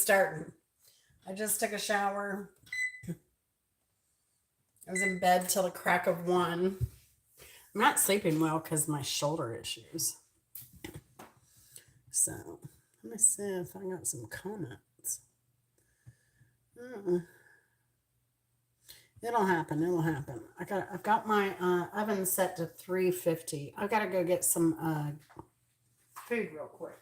starting. I just took a shower. I was in bed till the crack of 1. I'm not sleeping well because my shoulder issues. So let me see if I got some comments. It'll happen. It'll happen. I've got my oven set to 350. I gotta go get some food real quick.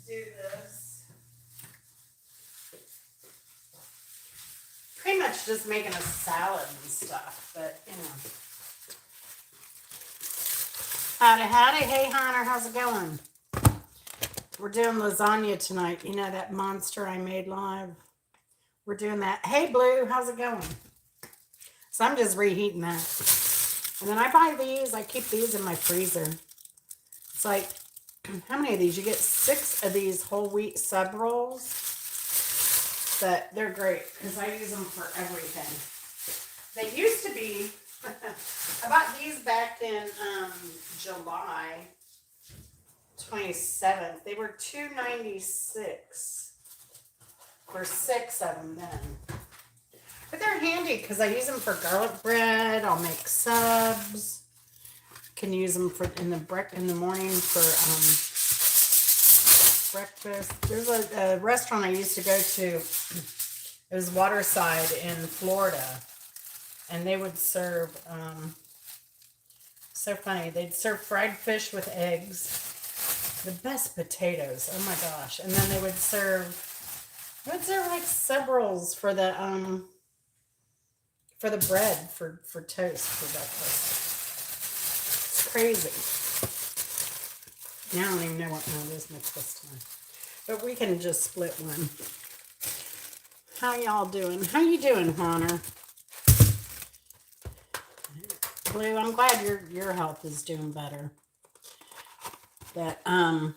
Do this. Pretty much just making a salad and stuff, but you know. Howdy, howdy. Hey, Hunter, how's it going? We're doing lasagna tonight. You know that monster I made live? We're doing that. Hey, Blue, how's it going? So I'm just reheating that. And then I buy these. I keep these in my freezer. It's like, how many of these? You get 6 of these whole wheat sub rolls. But they're great because I use them for everything. They used to be, I bought these back in July 27th. They were $2.96 for 6 of them then. But they're handy because I use them for garlic bread. I'll make subs. Can use them for in the morning for breakfast. There's a restaurant I used to go to. It was Waterside in Florida, and they would serve so funny. They'd serve fried fish with eggs, the best potatoes. Oh my gosh! And then they would serve like sub rolls for the bread for toast for breakfast. Crazy. Now I don't even know what one it is next this time. But we can just split one. How y'all doing? How you doing, Hunter? Blue, I'm glad your health is doing better. But I've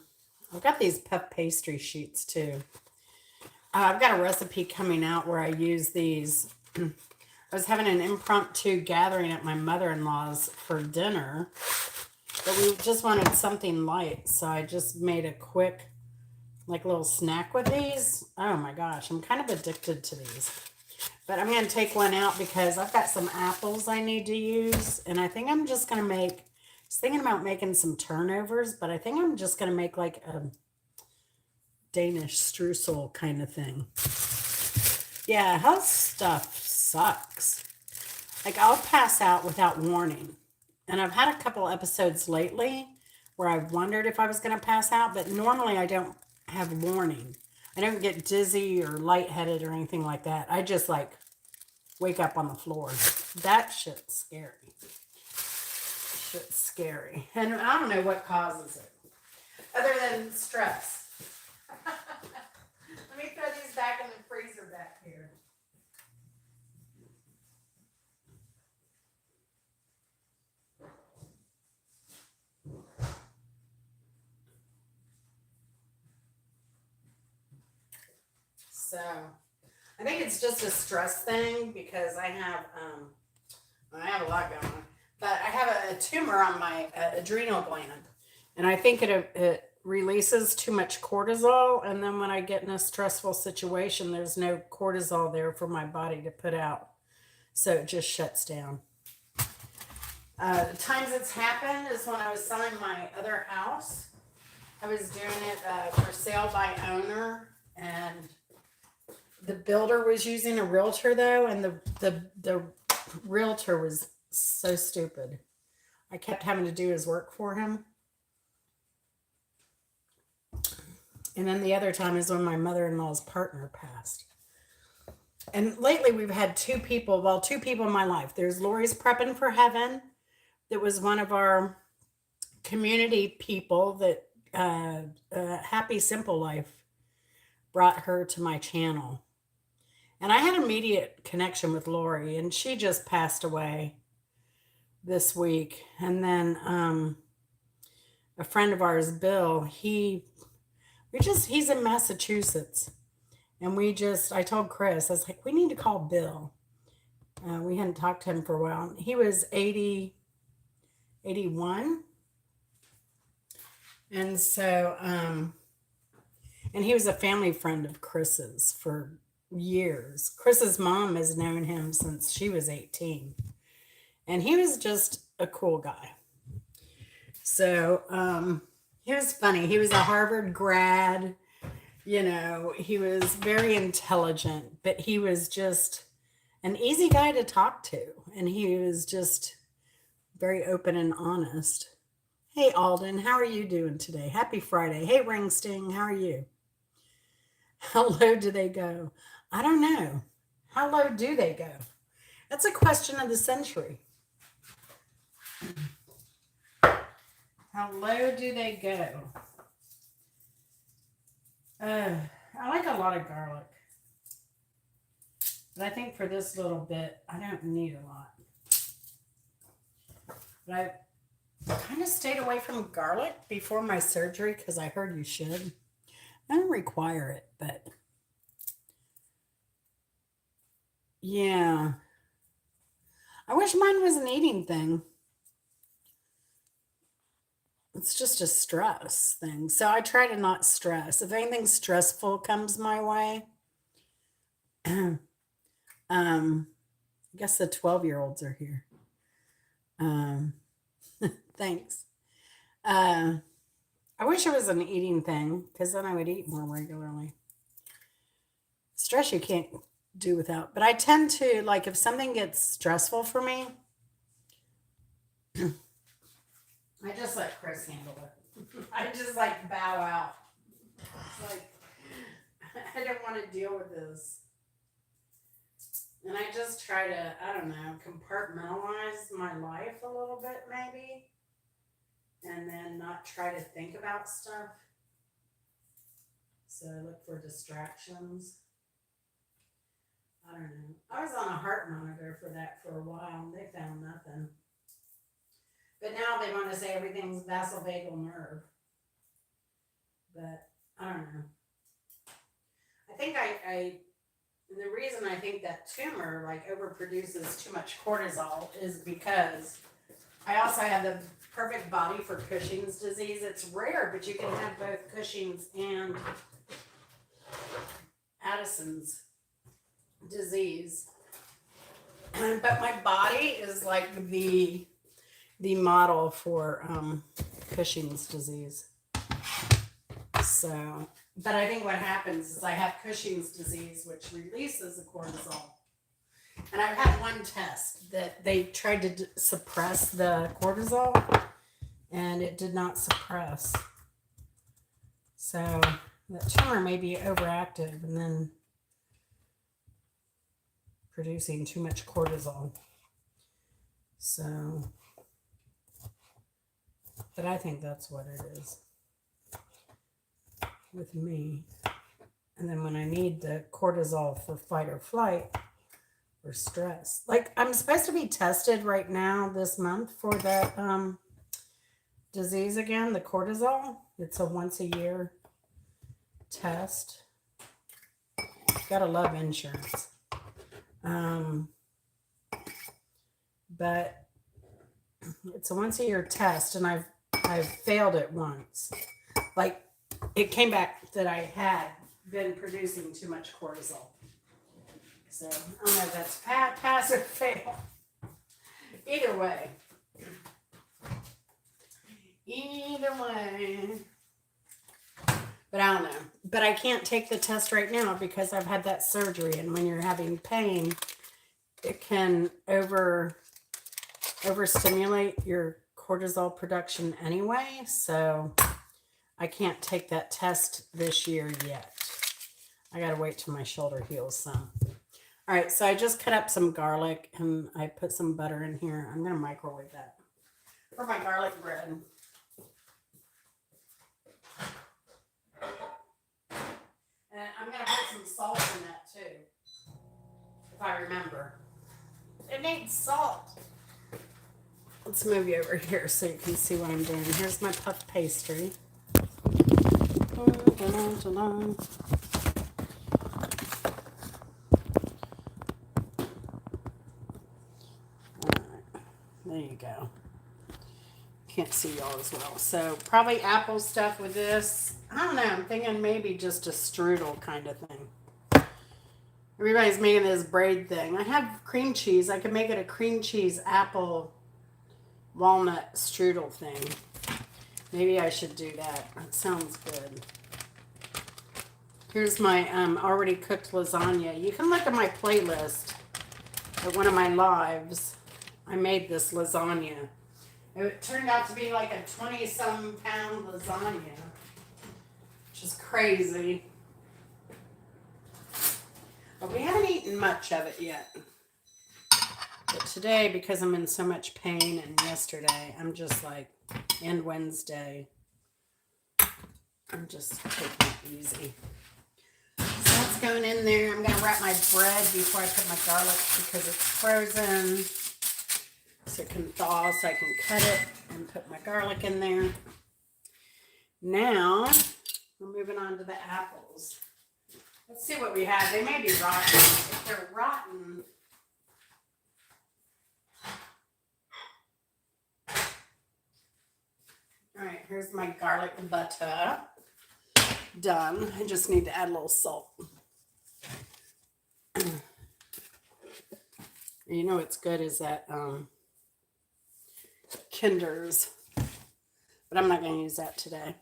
got these puff pastry sheets too. I've got a recipe coming out where I use these. I was having an impromptu gathering at my mother-in-law's for dinner, but we just wanted something light, so I just made a quick, like, little snack with these. Oh my gosh, I'm kind of addicted to these. But I'm going to take one out because I've got some apples I need to use, and I think I'm just going to make, I was thinking about making some turnovers, but I think I'm just going to make like a Danish streusel kind of thing. Yeah, health stuff sucks. Like, I'll pass out without warning. And I've had a couple episodes lately where I've wondered if I was going to pass out, but normally I don't have warning. I don't get dizzy or lightheaded or anything like that. I just like wake up on the floor. That shit's scary. Shit's scary. And I don't know what causes it other than stress. Let me throw these back in the freezer back here. So I think it's just a stress thing because I have a lot going on, but I have a tumor on my adrenal gland, and I think it releases too much cortisol, and then when I get in a stressful situation, there's no cortisol there for my body to put out, so it just shuts down. The times it's happened is when I was selling my other house. I was doing it for sale by owner, and the builder was using a realtor though, and the realtor was so stupid. I kept having to do his work for him. And then the other time is when my mother-in-law's partner passed. And lately we've had two people in my life. There's Lori's Prepping for Heaven. That was one of our community people that Happy Simple Life brought her to my channel. And I had an immediate connection with Lori, and she just passed away this week. And then a friend of ours, Bill, he's in Massachusetts. And I told Chris, I was like, we need to call Bill. We hadn't talked to him for a while. He was 81. And so, and he was a family friend of Chris's for years. Chris's mom has known him since she was 18. And he was just a cool guy. So, he was funny. He was a Harvard grad. He was very intelligent, but he was just an easy guy to talk to. And he was just very open and honest. Hey, Alden, how are you doing today? Happy Friday. Hey, Ringsting, how are you? How low do they go? I don't know. How low do they go? That's a question of the century. How low do they go? I like a lot of garlic. But I think for this little bit, I don't need a lot. But I kind of stayed away from garlic before my surgery because I heard you should. I don't require it, but yeah. I wish mine was an eating thing. It's just a stress thing. So I try to not stress. If anything stressful comes my way, I guess the 12-year-olds are here. Thanks. I wish it was an eating thing because then I would eat more regularly. Stress you can't do without. But I tend to, like, if something gets stressful for me, I just let Chris handle it. I just like bow out. It's like, I don't want to deal with this. And I just try to, I don't know, compartmentalize my life a little bit maybe. And then not try to think about stuff. So I look for distractions. I don't know. I was on a heart monitor for that for a while and they found nothing. But now they want to say everything's vasovagal nerve. But I don't know. I think and the reason I think that tumor like overproduces too much cortisol is because I also have the perfect body for Cushing's disease. It's rare, but you can have both Cushing's and Addison's disease. But my body is like the model for Cushing's disease. So, but I think what happens is I have Cushing's disease, which releases the cortisol. And I've had one test that they tried to suppress the cortisol, and it did not suppress. So the tumor may be overactive and then producing too much cortisol. So, but I think that's what it is with me. And then when I need the cortisol for fight or flight or stress, like I'm supposed to be tested right now this month for that disease again, the cortisol. It's a once a year test. Gotta love insurance. But it's a once a year test, and I've failed it once. Like it came back that I had been producing too much cortisol. So I don't know if that's pass or fail. Either way. But I don't know. But I can't take the test right now because I've had that surgery, and when you're having pain, it can overstimulate your cortisol production anyway. So I can't take that test this year yet. I gotta wait till my shoulder heals some. All right, so I just cut up some garlic and I put some butter in here. I'm gonna microwave that for my garlic bread. some salt in that too, if I remember. It needs salt. Let's move you over here so you can see what I'm doing. Here's my puff pastry. Alright, there you go. Can't see y'all as well. So probably apple stuff with this. I don't know. I'm thinking maybe just a strudel kind of thing. Everybody's making this braid thing. I have cream cheese. I could make it a cream cheese apple walnut strudel thing. Maybe I should do that. That sounds good. Here's my already cooked lasagna. You can look at my playlist at one of my lives. I made this lasagna. It turned out to be like a 20-some pound lasagna, which is crazy. But we haven't eaten much of it yet. But today, because I'm in so much pain, and yesterday, I'm just like, and Wednesday, I'm just taking it easy. So that's going in there. I'm going to wrap my bread before I put my garlic because it's frozen. So it can thaw, so I can cut it and put my garlic in there. Now, we're moving on to the apples. Let's see what we have. They may be rotten. If they're rotten, all right, here's my garlic butter. Done. I just need to add a little salt. You know what's good is that Kinder's, but I'm not going to use that today.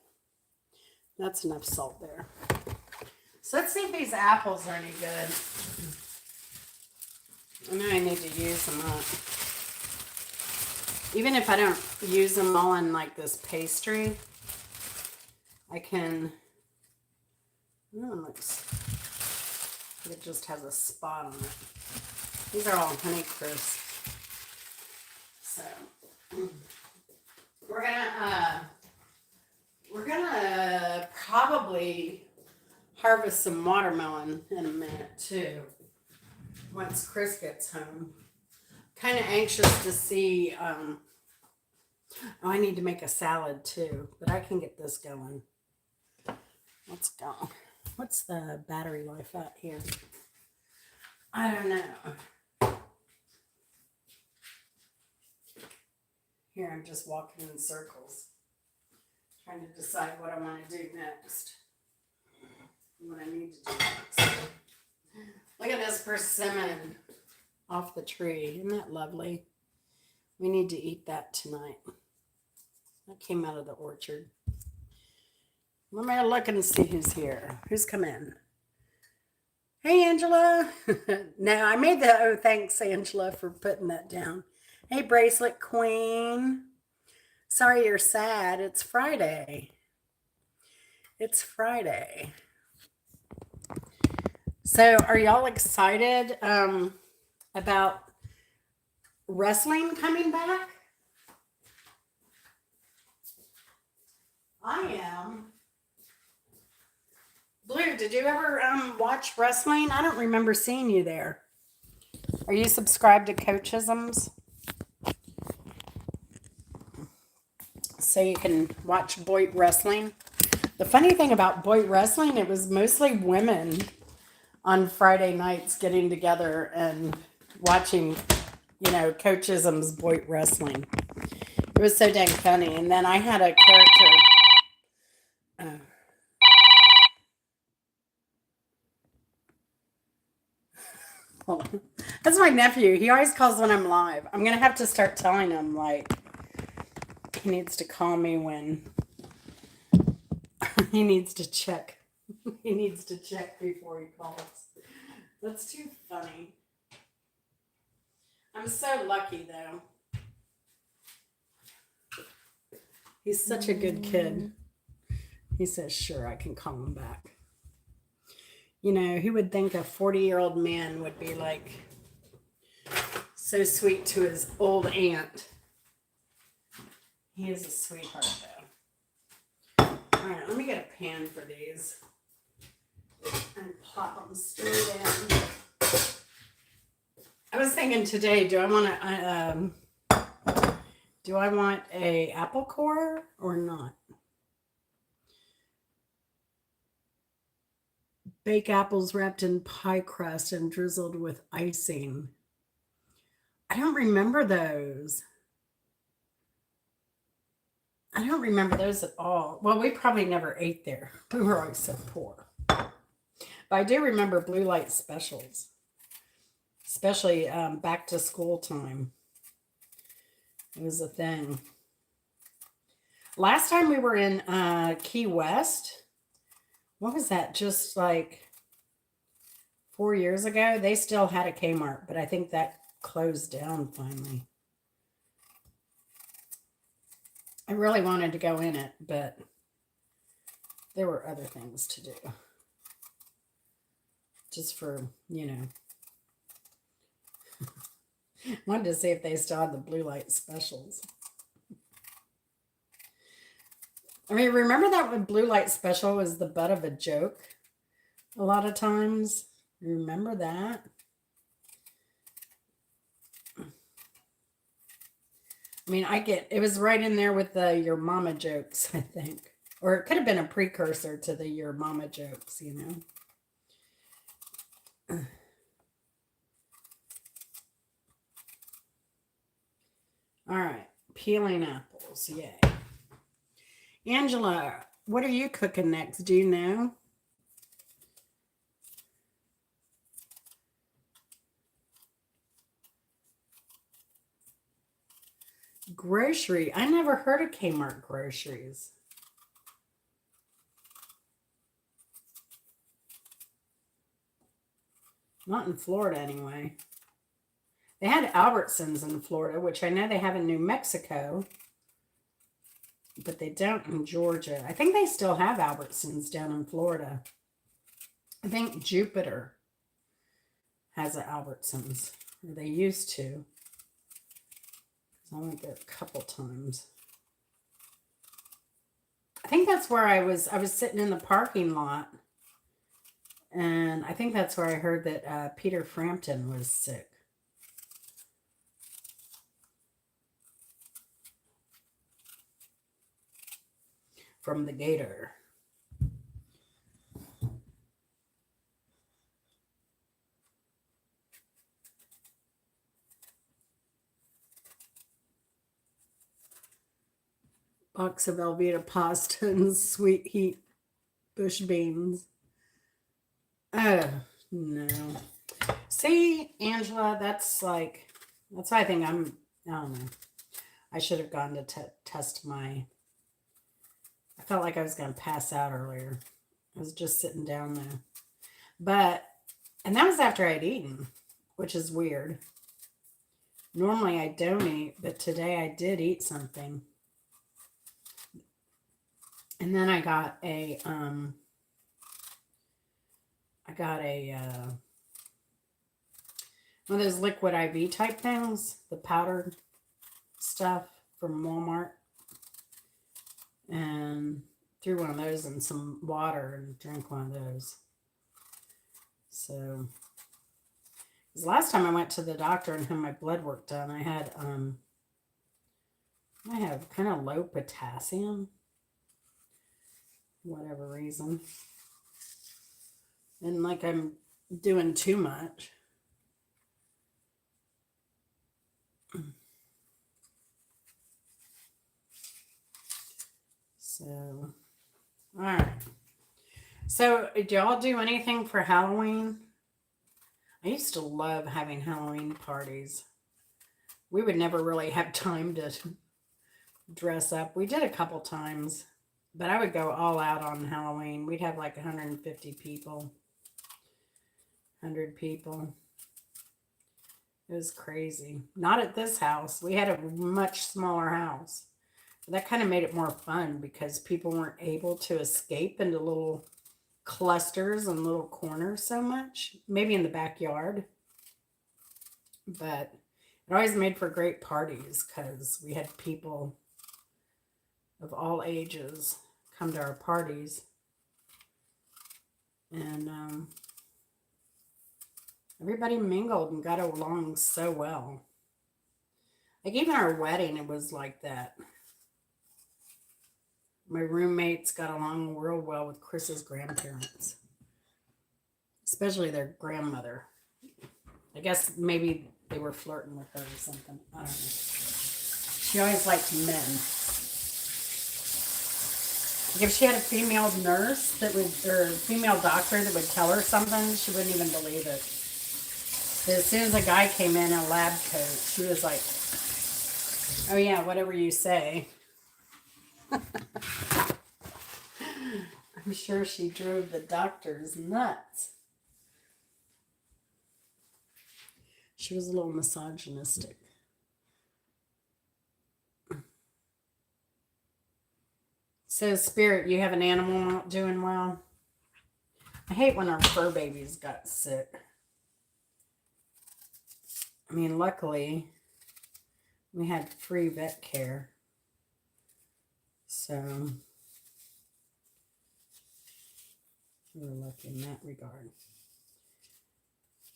That's enough salt there. So let's see if these apples are any good. I know I need to use them up. Even if I don't use them all in like this pastry, I can, it just has a spot on it. These are all Honey Crisp. So we're gonna probably harvest some watermelon in a minute too. Once Chris gets home, kind of anxious to see. Oh, I need to make a salad too, but I can get this going. Let's go. What's the battery life at here? I don't know. Here, I'm just walking in circles, trying to decide what I want to do next. What I need to do next. Look at this persimmon off the tree. Isn't that lovely? We need to eat that tonight. That came out of the orchard. Let me look and see who's here. Who's come in? Hey, Angela. No, I made the, oh, thanks, Angela, for putting that down. Hey, Bracelet Queen. Sorry you're sad. It's Friday. It's Friday. So are y'all excited about wrestling coming back? I am. Blue, did you ever watch wrestling? I don't remember seeing you there. Are you subscribed to Coachisms? So you can watch Boyd wrestling. The funny thing about Boyd wrestling, it was mostly women on Friday nights getting together and watching, you know, Coachism's Boyd wrestling. It was so dang funny. And then I had a character. That's my nephew. He always calls when I'm live. I'm going to have to start telling him, like, he needs to call me when he needs to check. He needs to check before he calls. That's too funny. I'm so lucky, though. He's such a good kid. He says, sure, I can call him back. You know, who would think a 40-year-old man would be, like, so sweet to his old aunt? He is a sweetheart, though. All right, let me get a pan for these. And plop them straight in. I was thinking today, do I want a apple core or not? Bake apples wrapped in pie crust and drizzled with icing. I don't remember those. I don't remember those at all. Well, we probably never ate there. We were always so poor. But I do remember blue light specials, especially back to school time. It was a thing. Last time we were in Key West, what was that? Just like 4 years ago, they still had a Kmart, but I think that closed down finally. I really wanted to go in it, but there were other things to do. Just for, wanted to see if they still had the blue light specials. I mean, remember that when blue light special was the butt of a joke a lot of times? Remember that? I mean, it was right in there with the your mama jokes, I think. Or it could have been a precursor to the your mama jokes, All right, peeling apples, yay. Angela, what are you cooking next? Do you know? Grocery. I never heard of Kmart groceries. Not in Florida, anyway. They had Albertsons in Florida, which I know they have in New Mexico, but they don't in Georgia. I think they still have Albertsons down in Florida. I think Jupiter has an Albertsons, or they used to. I went there a couple times. I think that's where I was sitting in the parking lot, and I think that's where I heard that Peter Frampton was sick. From the Gator. Box of Velveeta pasta and sweet heat bush beans. Oh, no. See, Angela, that's why I think I don't know. I should have gone to test my, I felt like I was going to pass out earlier. I was just sitting down there. And that was after I'd eaten, which is weird. Normally I don't eat, but today I did eat something. And then I got a one of those liquid IV type things, the powdered stuff from Walmart, and threw one of those in some water and drank one of those. So, because last time I went to the doctor and had my blood work done, I had kind of low potassium, whatever reason, and like I'm doing too much. So, all right. So, did y'all do anything for Halloween? I used to love having Halloween parties. We would never really have time to dress up. We did a couple times, but I would go all out on Halloween. We'd have like 150 people, 100 people. It was crazy. Not at this house. We had a much smaller house. That kind of made it more fun because people weren't able to escape into little clusters and little corners so much. Maybe in the backyard. But it always made for great parties because we had people of all ages come to our parties. And everybody mingled and got along so well. Like even our wedding, it was like that. My roommates got along real well with Chris's grandparents, especially their grandmother. I guess maybe they were flirting with her or something. I don't know. She always liked men. Like if she had a female nurse that would, or a female doctor that would tell her something, she wouldn't even believe it. But as soon as a guy came in a lab coat, she was like, "Oh yeah, whatever you say." I'm sure she drove the doctors nuts. She was a little misogynistic. So, Spirit, you have an animal not doing well? I hate when our fur babies got sick. I mean, luckily, we had free vet care. So, we were lucky in that regard.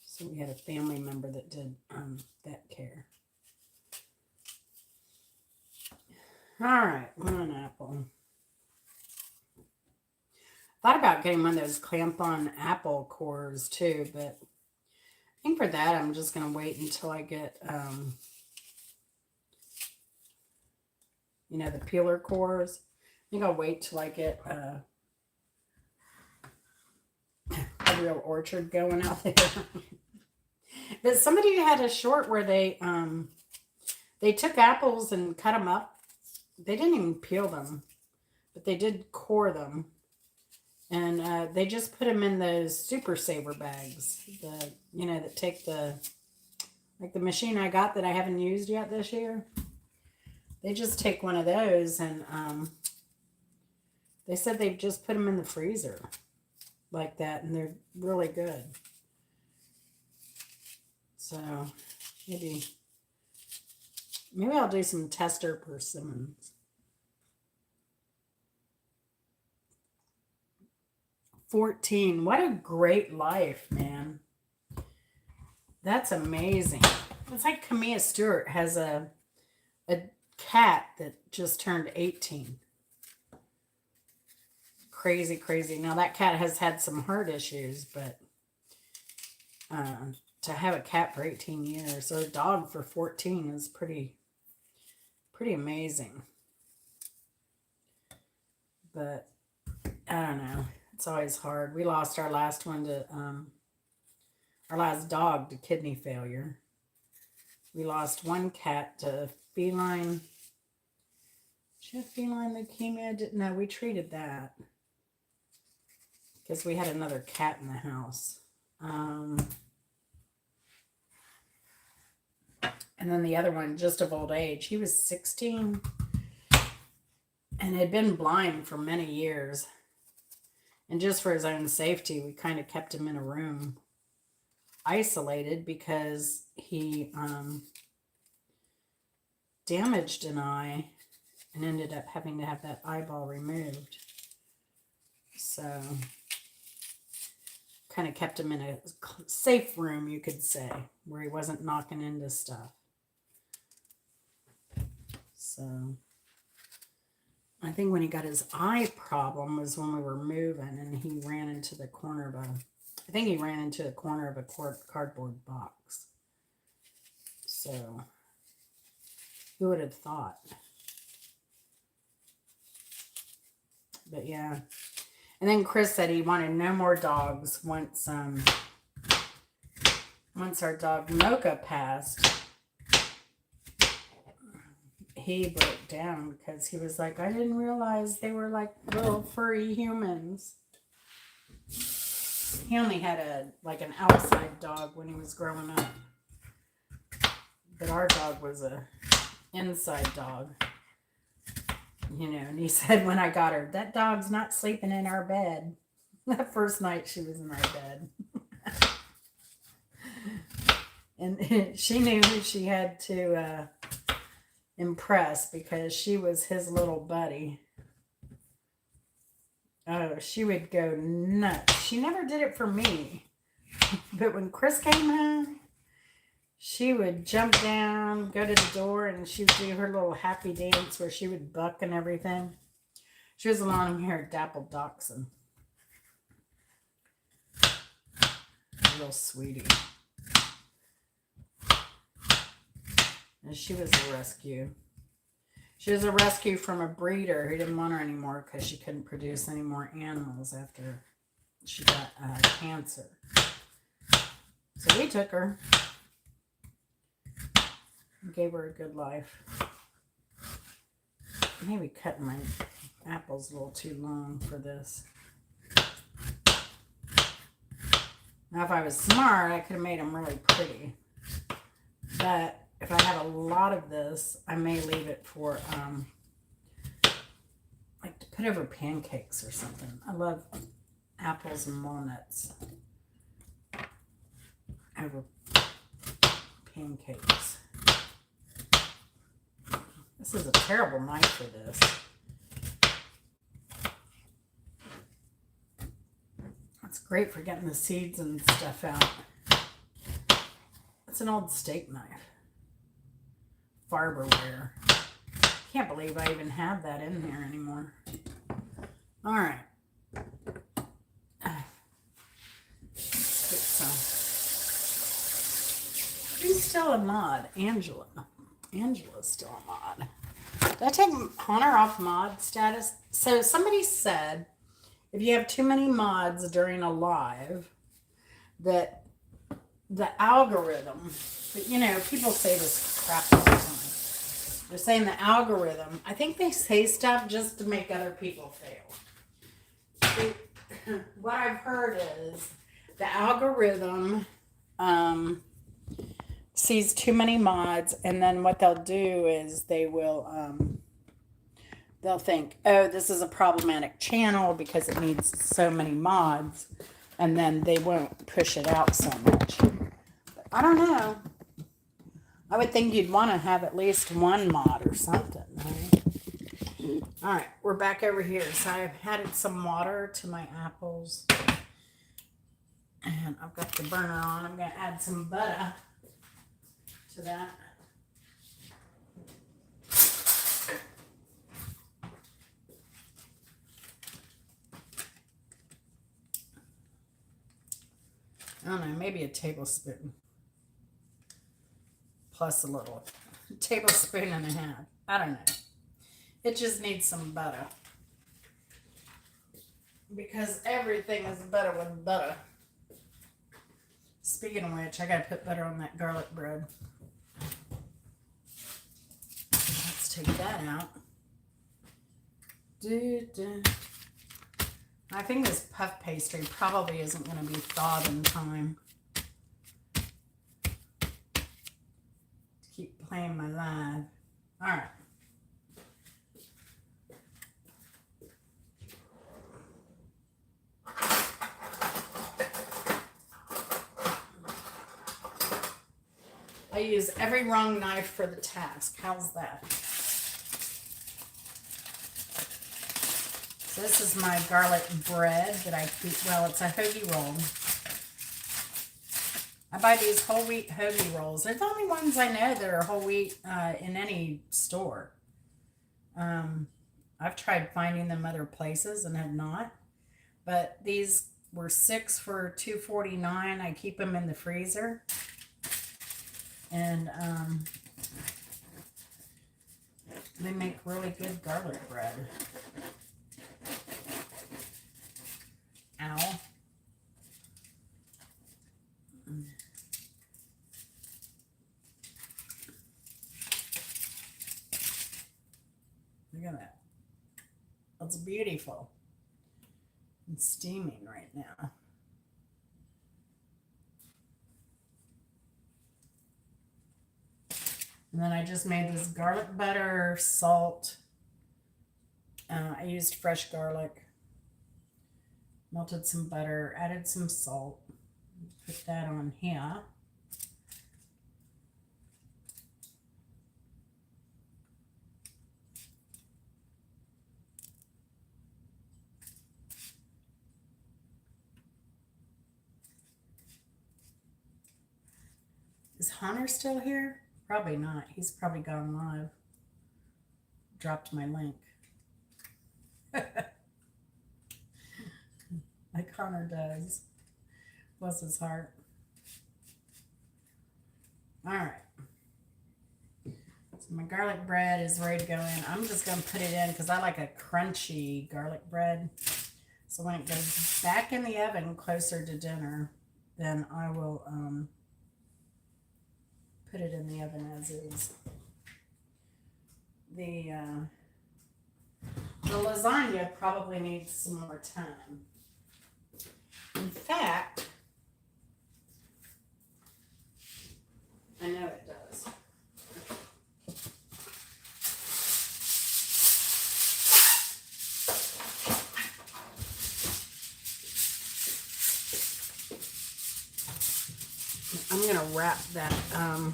So, we had a family member that did vet care. All right, one apple. Thought about getting one of those clamp-on apple cores too, but I think for that I'm just going to wait until I get, the peeler cores. I think I'll wait till I get a real orchard going out there. But somebody had a short where they took apples and cut them up. They didn't even peel them, but they did core them. And they just put them in those super saver bags, that take the machine I got that I haven't used yet this year. They just take one of those and they said they've just put them in the freezer like that, and they're really good. So maybe I'll do some tester persimmons. 14. What a great life, man. That's amazing. It's like Camilla Stewart has a cat that just turned 18. Crazy, crazy. Now that cat has had some heart issues, but to have a cat for 18 years or a dog for 14 is pretty amazing. But I don't know. It's always hard. We lost our last one to, our last dog to kidney failure. We lost one cat to feline. She had feline leukemia. No, we treated that because we had another cat in the house. And then the other one, just of old age. He was 16 and had been blind for many years. And just for his own safety, we kind of kept him in a room isolated because he damaged an eye and ended up having to have that eyeball removed. So kind of kept him in a safe room, you could say, where he wasn't knocking into stuff. So I think when he got his eye problem was when we were moving and he ran into the corner of a cardboard box. So who would have thought? But yeah. And then Chris said he wanted no more dogs once our dog Mocha passed. He broke down because he was like, I didn't realize they were like little furry humans. He only had an outside dog when he was growing up. But our dog was a inside dog. And he said when I got her, that dog's not sleeping in our bed. That first night she was in our bed. And she knew who she had to impress because she was his little buddy. Oh, she would go nuts. She never did it for me. But when Chris came home, she would jump down, go to the door, and she would do her little happy dance where she would buck and everything. She was a long-haired dappled dachshund. A real sweetie. And she was a rescue. She was a rescue from a breeder who didn't want her anymore because she couldn't produce any more animals after she got cancer. So we took her and gave her a good life. Maybe cutting my apples a little too long for this. Now, if I was smart, I could have made them really pretty. But if I have a lot of this, I may leave it for, like to put over pancakes or something. I love apples and walnuts over pancakes. This is a terrible knife for this. It's great for getting the seeds and stuff out. It's an old steak knife. Farberware. Can't believe I even have that in there anymore. All right. Let's get some. Who's still a mod? Angela. Angela's still a mod. Did I take Hunter off mod status? So somebody said if you have too many mods during a live, that the algorithm, but you know, people say this crap all the time. They're saying the algorithm, I think they say stuff just to make other people fail. What I've heard is the algorithm sees too many mods, and then what they'll do is they will they'll think, oh, this is a problematic channel because it needs so many mods, and then they won't push it out so much. But I don't know. I would think you'd want to have at least one mod or something, right? All right, we're back over here. So I've added some water to my apples. And I've got the burner on. I'm going to add some butter to that. I don't know, maybe a tablespoon. Plus a little. A tablespoon and a half. I don't know. It just needs some butter. Because everything is better with butter. Speaking of which, I gotta put butter on that garlic bread. Let's take that out. I think this puff pastry probably isn't going to be thawed in time. To keep playing my live. All right. I use every wrong knife for the task. How's that? So this is my garlic bread that I keep. Well, it's a hoagie roll. I buy these whole wheat hoagie rolls. They're the only ones I know that are whole wheat in any store. I've tried finding them other places and have not. But these were 6 for $2.49. I keep them in the freezer. And they make really good garlic bread. Ow. Look at that. That's beautiful. It's steaming right now. And then I just made this garlic butter, salt. I used fresh garlic. Melted some butter, added some salt. Put that on here. Connor still here? Probably not. He's probably gone live. Dropped my link. Like Connor does. Bless his heart. All right. So my garlic bread is ready to go in. I'm just going to put it in because I like a crunchy garlic bread. So when it goes back in the oven closer to dinner, then I will put it in the oven as is. The lasagna probably needs some more time. In fact, I know it does. I'm gonna wrap that. I'm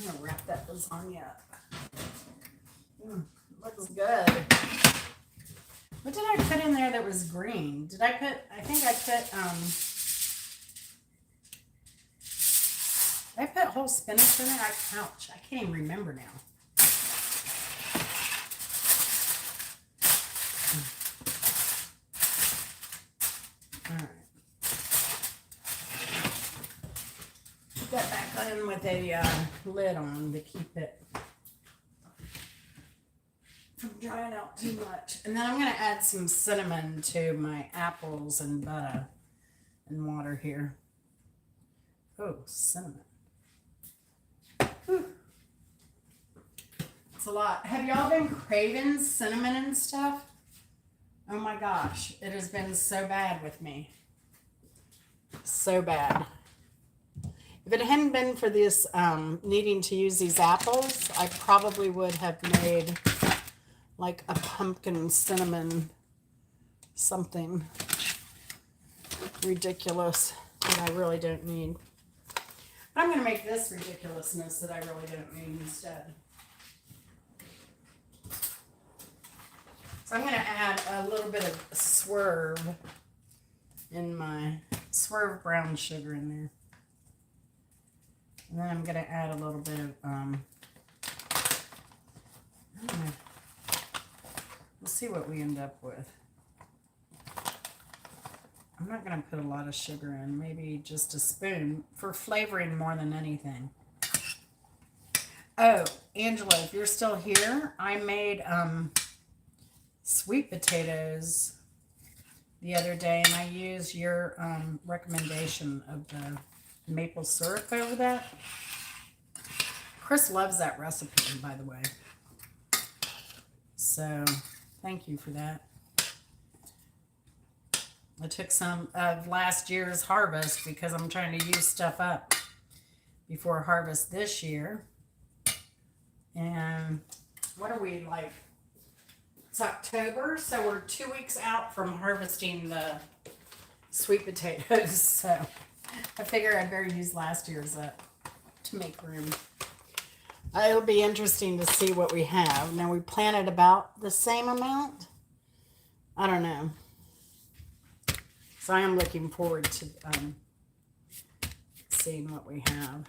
gonna wrap that lasagna up. Looks good. What did I put in there that was green? Did I put? I think I put whole spinach in it. Ouch! I can't even remember now. All right. Put that back in with a lid on to keep it from drying out too much. And then I'm going to add some cinnamon to my apples and butter and water here. Oh, cinnamon. Whew. It's a lot. Have y'all been craving cinnamon and stuff? Oh my gosh, it has been so bad with me. So bad. If it hadn't been for this needing to use these apples, I probably would have made like a pumpkin cinnamon something ridiculous that I really don't need. But I'm going to make this ridiculousness that I really don't need instead. So I'm going to add a little bit of swerve in my swerve brown sugar in there. And then I'm going to add a little bit of, we'll see what we end up with. I'm not going to put a lot of sugar in, maybe just a spoon for flavoring more than anything. Oh, Angela, if you're still here, I made sweet potatoes the other day, and I used your recommendation of the maple syrup over that. Chris loves that recipe, by the way. So, thank you for that. I took some of last year's harvest because I'm trying to use stuff up before harvest this year. And what are we like? It's October, so we're 2 weeks out from harvesting the sweet potatoes. So I figure I better use last year's up to make room. It'll be interesting to see what we have. Now we planted about the same amount. I don't know. So I am looking forward to seeing what we have.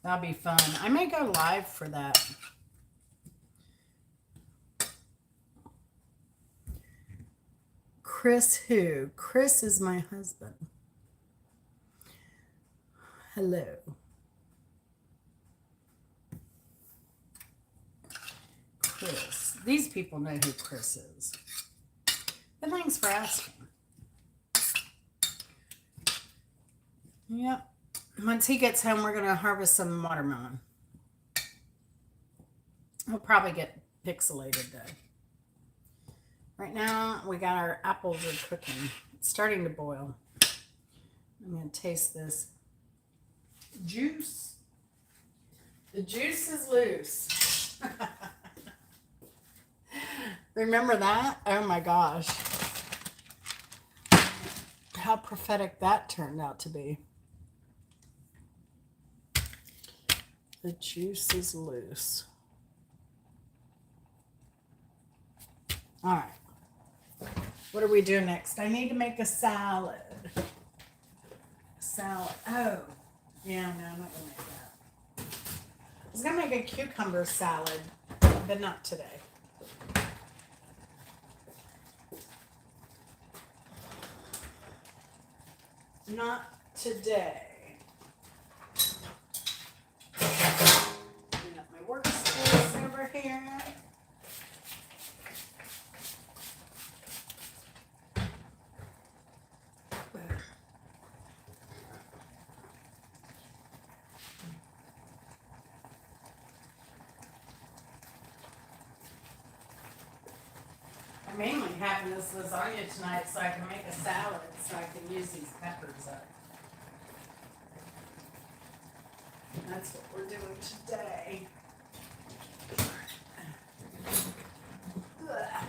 That'll be fun. I may go live for that. Chris who? Chris is my husband. Hello. Chris. These people know who Chris is. But thanks for asking. Yep. Once he gets home, we're going to harvest some watermelon. We'll probably get pixelated though. Right now, we got our apples are cooking. It's starting to boil. I'm going to taste this juice. The juice is loose. Remember that? Oh my gosh. How prophetic that turned out to be. The juice is loose. All right. What do we do next? I need to make a salad. salad. Oh, yeah, no, I'm not gonna make that. I was gonna make a cucumber salad, but not today. Not today. Clean up my workspace over here. I'm mainly having this lasagna tonight so I can make a salad so I can use these peppers up. That's what we're doing today. Ugh.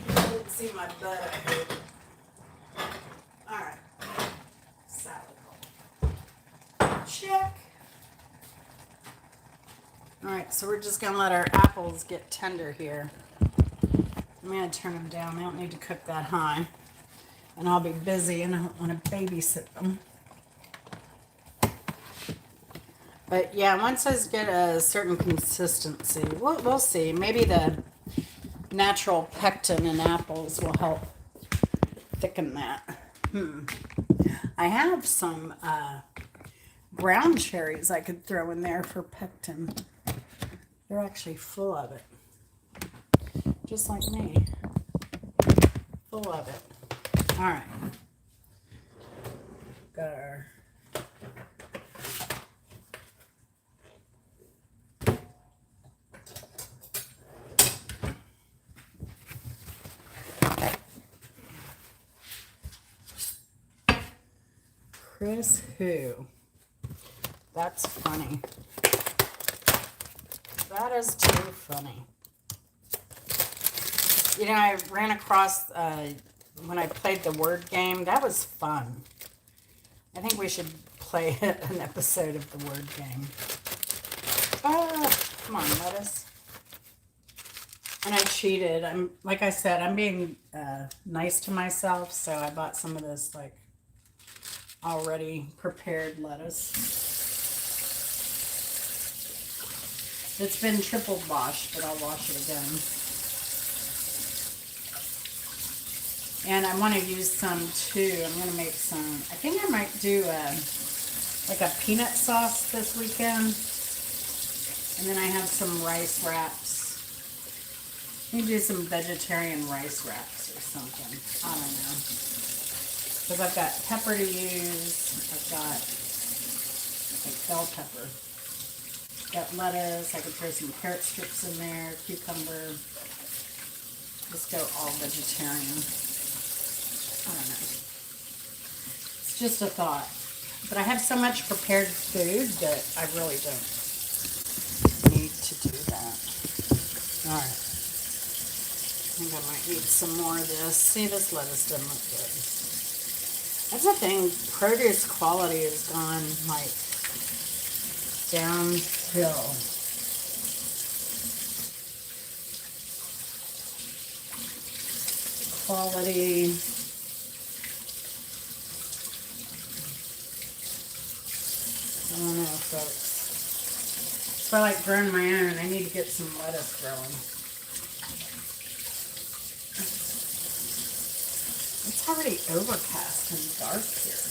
I didn't see my butt. Alright. Salad bowl. Check. Alright, so we're just going to let our apples get tender here. I'm going to turn them down. They don't need to cook that high. And I'll be busy and I don't want to babysit them. But yeah, once I get a certain consistency, we'll see. Maybe the natural pectin in apples will help thicken that. I have some brown cherries I could throw in there for pectin. They're actually full of it. Just like me. Full of it. All right. Got our Chris who? That's funny. That is too funny. You know, I ran across, when I played the word game, that was fun. I think we should play an episode of the word game. Oh, come on, lettuce. And I cheated. Like I said, I'm being nice to myself, so I bought some of this, like, already prepared lettuce. It's been triple washed, but I'll wash it again. And I want to use some too. I'm going to make some, I think I might do like a peanut sauce this weekend. And then I have some rice wraps. Maybe do some vegetarian rice wraps or something. I don't know. Because I've got pepper to use. I've got like bell pepper. Got lettuce. I could throw some carrot strips in there. Cucumber. Just go all vegetarian. I don't know. It's just a thought. But I have so much prepared food that I really don't need to do that. All right. I think I might need some more of this. See, this lettuce doesn't look good. That's the thing. Produce quality has gone, like, downhill. Quality. I don't know, folks. So I like growing my own. I need to get some lettuce growing. It's already overcast and dark here.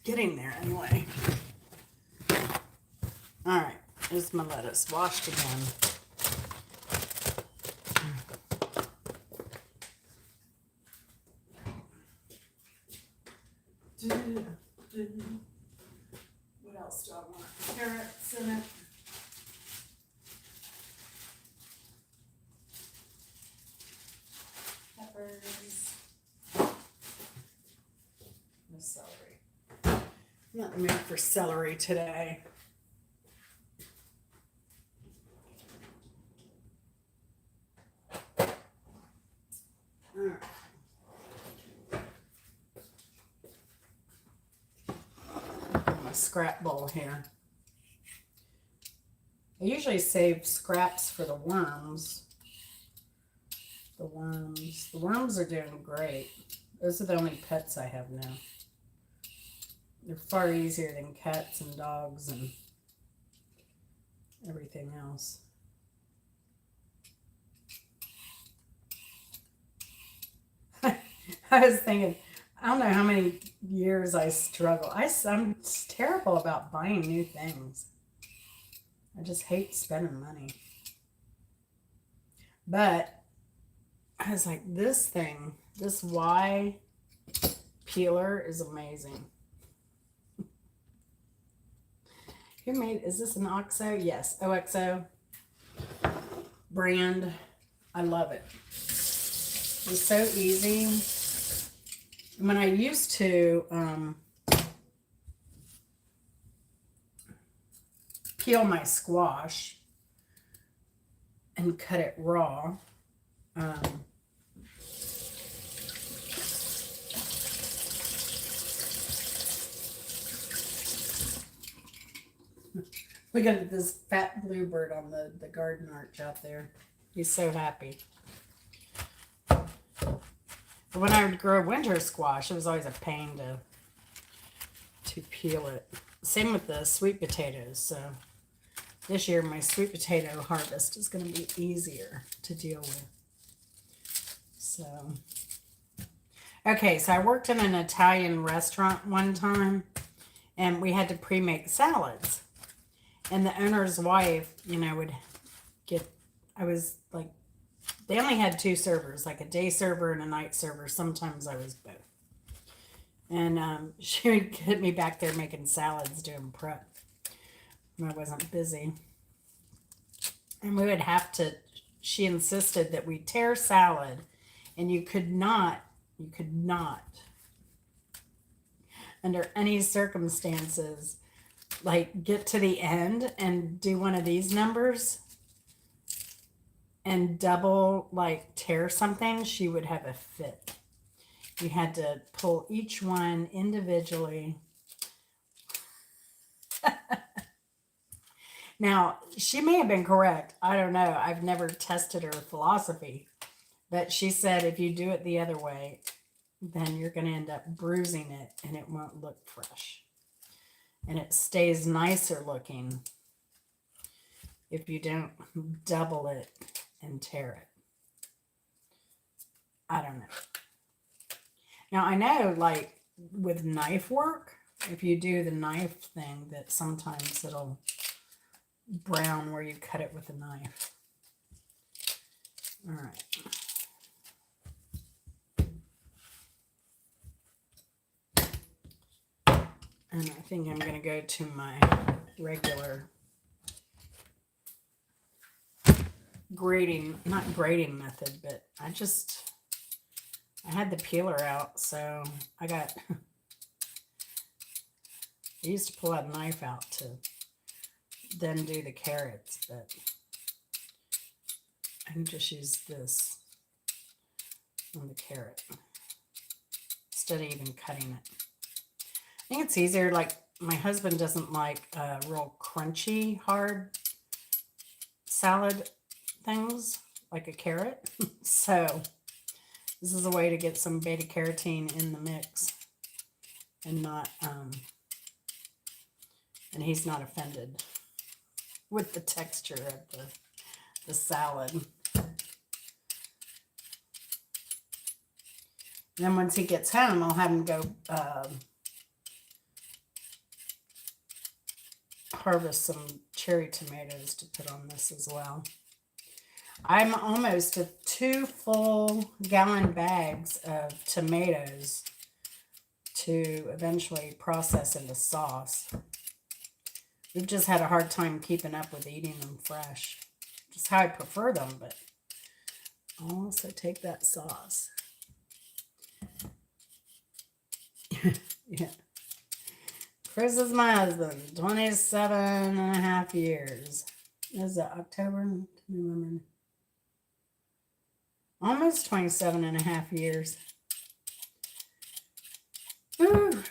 Getting there anyway. Alright, here's my lettuce. Washed again. What else do I want? Carrots in it. Peppers. No celery. I'm not in the mood for celery today. All right. My scrap bowl here. I usually save scraps for the worms. The worms are doing great. Those are the only pets I have now. They're far easier than cats and dogs and everything else. I was thinking, I don't know how many years I struggle. I'm terrible about buying new things. I just hate spending money. But I was like, this thing, this Y peeler is amazing. Who made, is this an OXO? Yes, OXO brand. I love it. It's so easy. When I used to peel my squash and cut it raw, we got this fat bluebird on the garden arch out there. He's so happy. But when I would grow winter squash, it was always a pain to peel it. Same with the sweet potatoes. So this year my sweet potato harvest is going to be easier to deal with. So, okay, so I worked in an Italian restaurant one time, and we had to pre-make salads. And the owner's wife, you know, would get, I was like, they only had 2 servers, like a day server and a night server. Sometimes I was both. And she would get me back there making salads, doing prep when I wasn't busy. And we would have to, she insisted that we tear salad, and you could not, under any circumstances, like get to the end and do one of these numbers and double, like tear something. She would have a fit. You had to pull each one individually. Now, she may have been correct. I don't know. I've never tested her philosophy. But she said if you do it the other way, then you're going to end up bruising it and it won't look fresh. And it stays nicer looking if you don't double it and tear it. I don't know. Now, I know, like, with knife work, if you do the knife thing, that sometimes it'll brown where you cut it with a knife. All right. And I think I'm going to go to my regular grating, not grating method, but I had the peeler out, so I used to pull a knife out to then do the carrots, but I can just use this on the carrot instead of even cutting it. I think it's easier, like my husband doesn't like real crunchy, hard salad things like a carrot. So this is a way to get some beta carotene in the mix and not, and he's not offended with the texture of the salad. And then once he gets home, I'll have him go harvest some cherry tomatoes to put on this as well. I'm almost at 2 full gallon bags of tomatoes to eventually process into sauce. We've just had a hard time keeping up with eating them fresh. Just how I prefer them, but I'll also take that sauce. Yeah. Chris is my husband, 27.5 years. Is it October? November? Almost 27.5 years. Woo.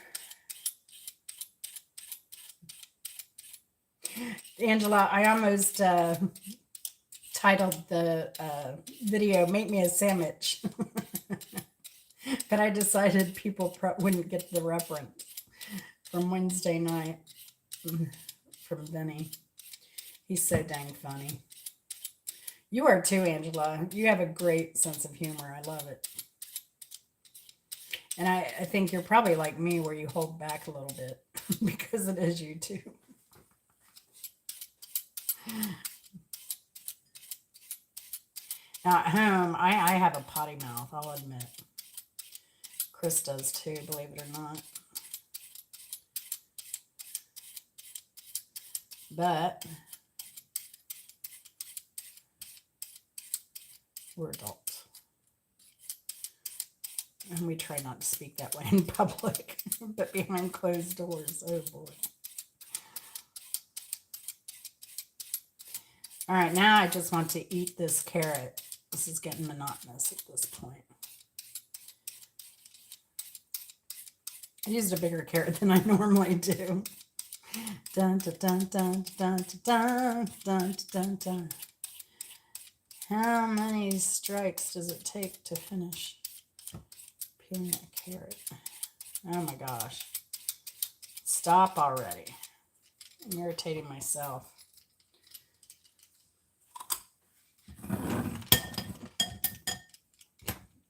Angela, I almost titled the video, Make Me a Sandwich. But I decided people wouldn't get the reference from Wednesday night from Vinny. He's so dang funny. You are too, Angela. You have a great sense of humor. I love it. And I think you're probably like me where you hold back a little bit because it is you too. Now at home, I have a potty mouth, I'll admit. Chris does too, believe it or not. But we're adults. And we try not to speak that way in public, but behind closed doors, oh boy. All right, now I just want to eat this carrot. This is getting monotonous at this point. I used a bigger carrot than I normally do. Dun, dun, dun, dun, dun, dun, dun, dun, dun. How many strikes does it take to finish peeling a carrot? Oh my gosh. Stop already. I'm irritating myself.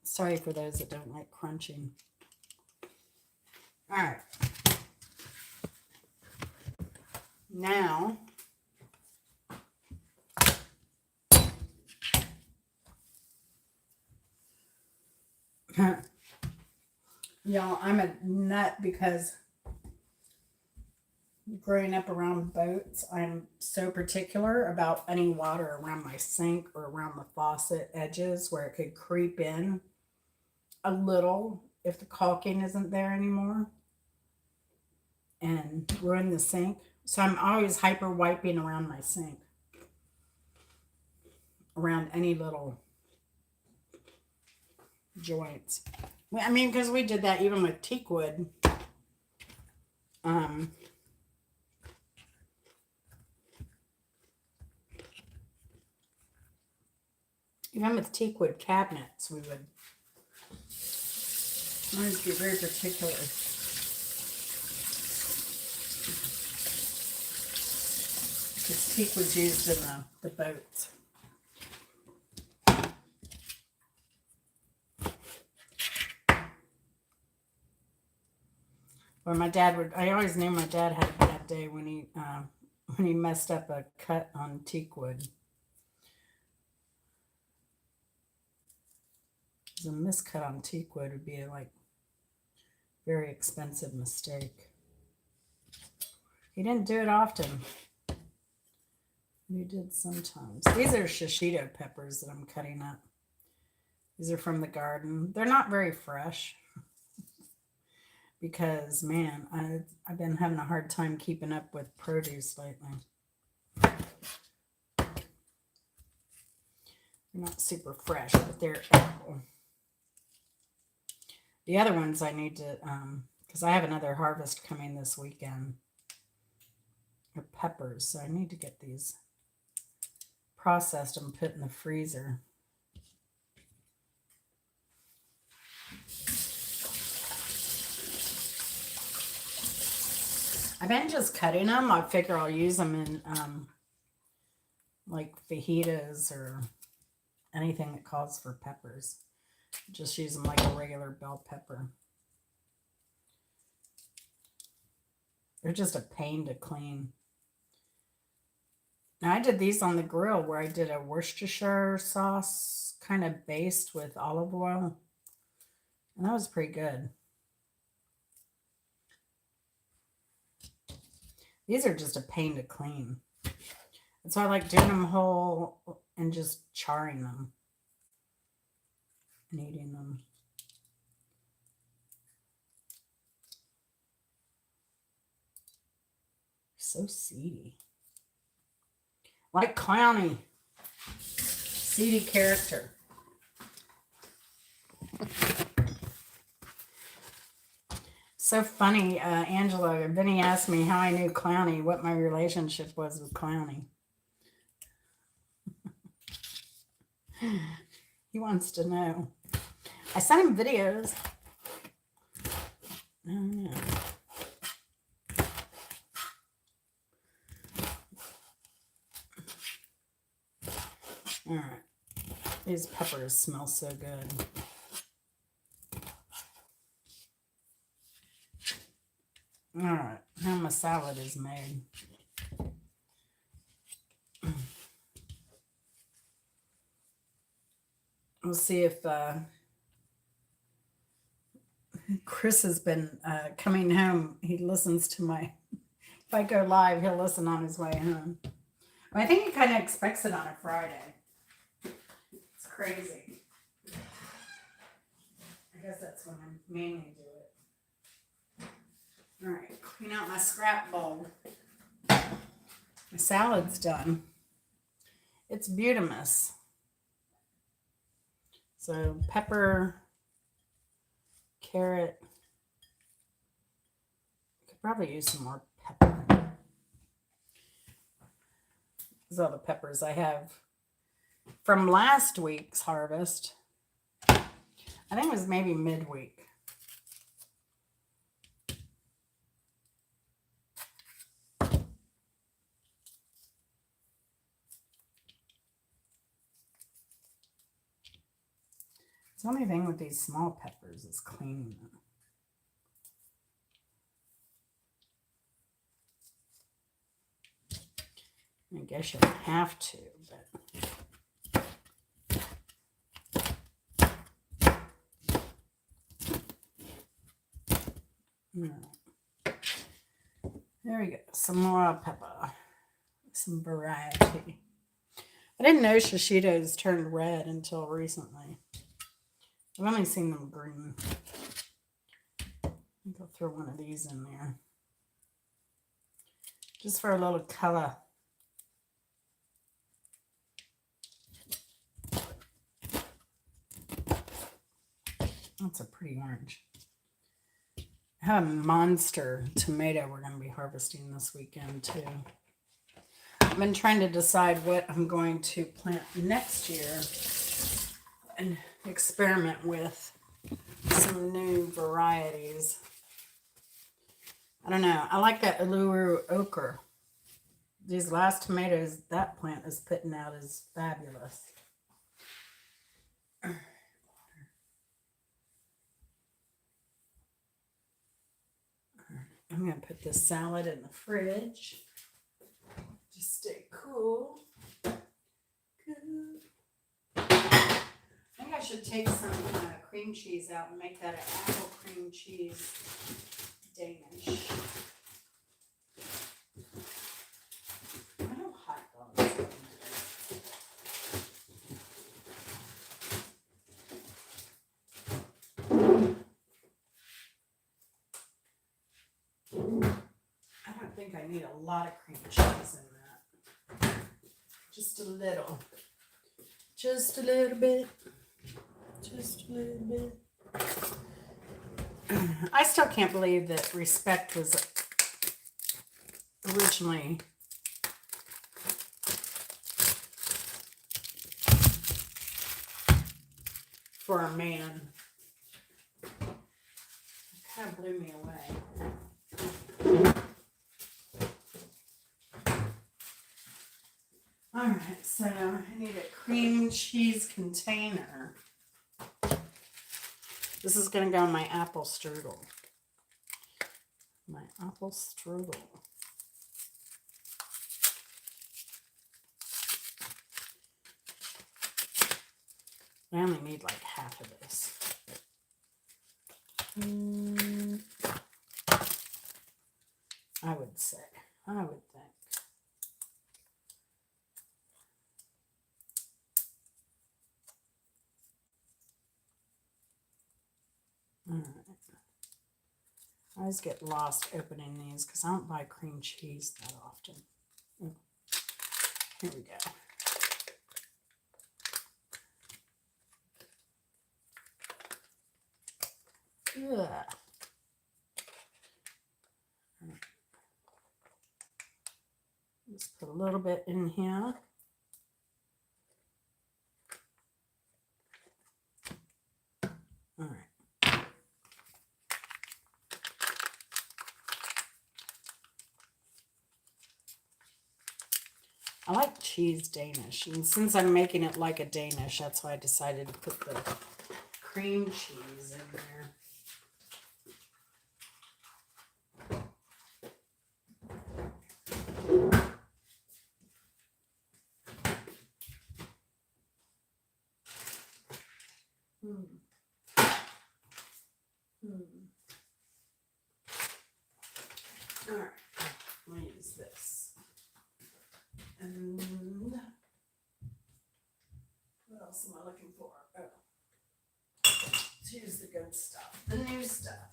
Sorry for those that don't like crunching. All right. Now, y'all, I'm a nut because growing up around boats, I'm so particular about any water around my sink or around the faucet edges where it could creep in a little if the caulking isn't there anymore and ruin the sink. So I'm always hyper wiping around my sink, around any little joints. I mean, because we did that even with teak wood. Even with teak wood cabinets, we would always be very particular. Because teak was used in the boats. Or my dad would, I always knew my dad had a bad day when he messed up a cut on teak wood. A miscut on teak wood would be a very expensive mistake. He didn't do it often. He did sometimes. These are shishito peppers that I'm cutting up. These are from the garden. They're not very fresh because, man, I've been having a hard time keeping up with produce lately. They're not super fresh, but they're edible. The other ones I need to, because I have another harvest coming this weekend, are peppers. So I need to get these processed and put in the freezer. I've been just cutting them. I figure I'll use them in like fajitas or anything that calls for peppers. Just use them like a regular bell pepper. They're just a pain to clean. Now I did these on the grill where I did a Worcestershire sauce kind of based with olive oil. And that was pretty good. These are just a pain to clean. And so I like doing them whole and just charring them. And eating them. So seedy. Like Clowny. Seedy character. So funny, Angela. Vinny asked me how I knew Clowny, what my relationship was with Clowny. He wants to know. I sent him videos. I don't know. All right. These peppers smell so good. All right. Now my salad is made. We'll see if Chris has been coming home. He listens to my, if I go live, he'll listen on his way home. I think he kind of expects it on a Friday. It's crazy. I guess that's when I mainly do it. All right, clean out my scrap bowl. My salad's done. It's Butamus. So pepper, carrot. Could probably use some more pepper. These are all the peppers I have from last week's harvest. I think it was maybe midweek. The only thing with these small peppers is cleaning them. I guess you don't have to, but no. There we go. Some more pepper. Some variety. I didn't know shishitos turned red until recently. I've only seen them green. I think I'll throw one of these in there. Just for a little color. That's a pretty orange. I have a monster tomato we're going to be harvesting this weekend too. I've been trying to decide what I'm going to plant next year and experiment with some new varieties. I don't know. I like that Uluru ochre. These last tomatoes that plant is putting out is fabulous. I'm going to put this salad in the fridge. Just stay cool. Good. I think I should take some cream cheese out and make that an apple cream cheese Danish. I know hot dogs. I don't think I need a lot of cream cheese in that. Just a little. Just a little bit. Just a little bit. I still can't believe that Respect was originally for a man. It kind of blew me away. All right, so I need a cream cheese container. This is going to go in my apple strudel. My apple strudel. I only need like half of this. I would say. I would think. All right. I always get lost opening these because I don't buy cream cheese that often. Oh, here we go. Ugh. Just put a little bit in here. I like cheese Danish. And since I'm making it like a Danish, that's why I decided to put the cream cheese in there. All right, I'm going to use this. And what else am I looking for? Oh, let's use the good stuff, the new stuff.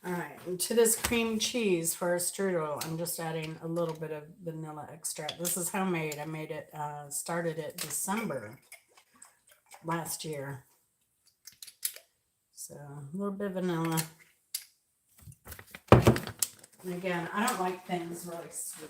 All right, and to this cream cheese for a strudel, I'm just adding a little bit of vanilla extract. This is homemade. I made it, started it December last year. So a little bit of vanilla. And again, I don't like things really sweet.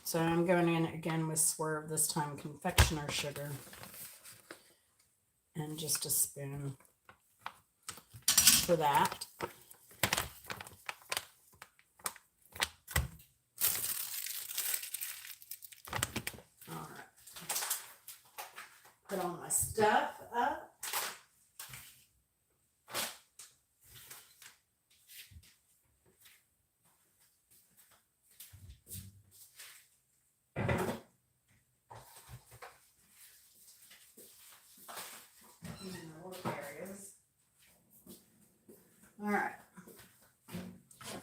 So I'm going in again with Swerve, this time confectioner sugar. And just a spoon for that. All right. Put all my stuff up. All right.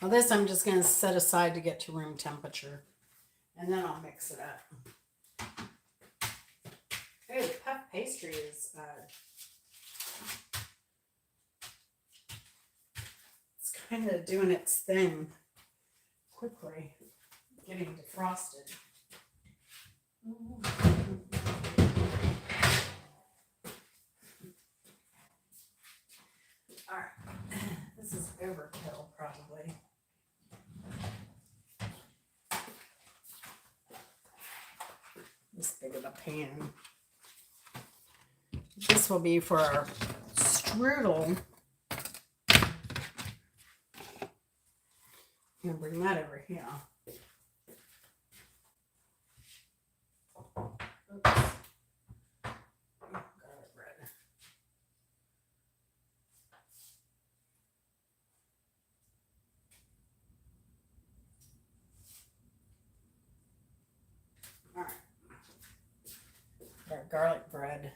Well, this I'm just going to set aside to get to room temperature, and then I'll mix it up. Oh, the puff pastry is it's kind of doing its thing quickly, getting defrosted. All right, this is overkill probably. This big of a pan. This will be for our strudel. I'm gonna bring that over here. Oops. Garlic bread. All right. Our garlic bread.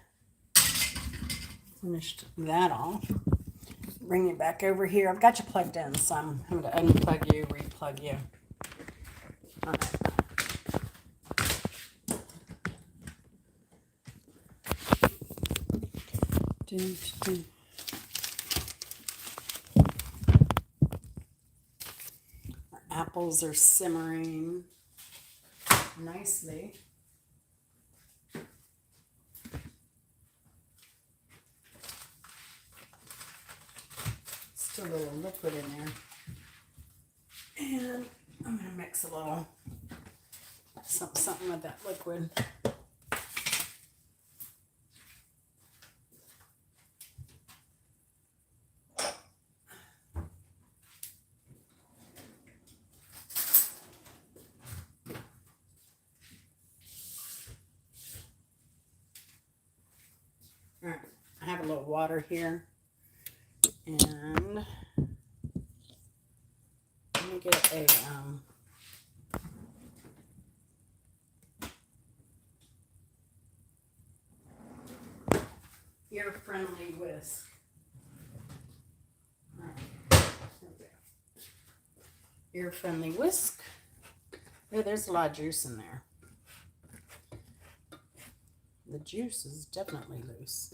Finished that off. Bring you back over here. I've got you plugged in, so I'm going to unplug you, replug you. All right. Our apples are simmering nicely. Still a little liquid in there. And I'm going to mix a little something with that liquid. All right, I have a little water here, and let me get a ear-friendly whisk. All right, okay. Ear-friendly whisk. Oh, there's a lot of juice in there. The juice is definitely loose.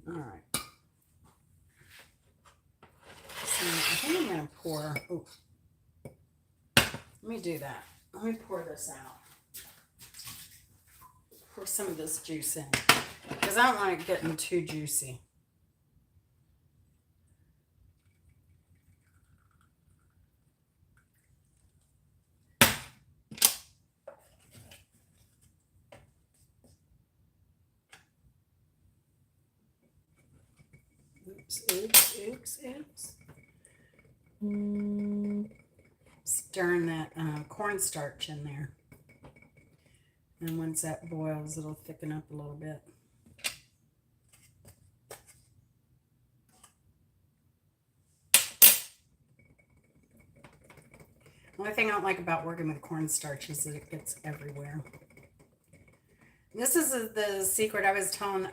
All right. So I think I'm going to pour. Oh, let me do that. Let me pour this out. Pour some of this juice in, because I don't want it getting too juicy. Oops. Stirring that cornstarch in there. And once that boils, it'll thicken up a little bit. The only thing I don't like about working with cornstarch is that it gets everywhere. This is the secret I was telling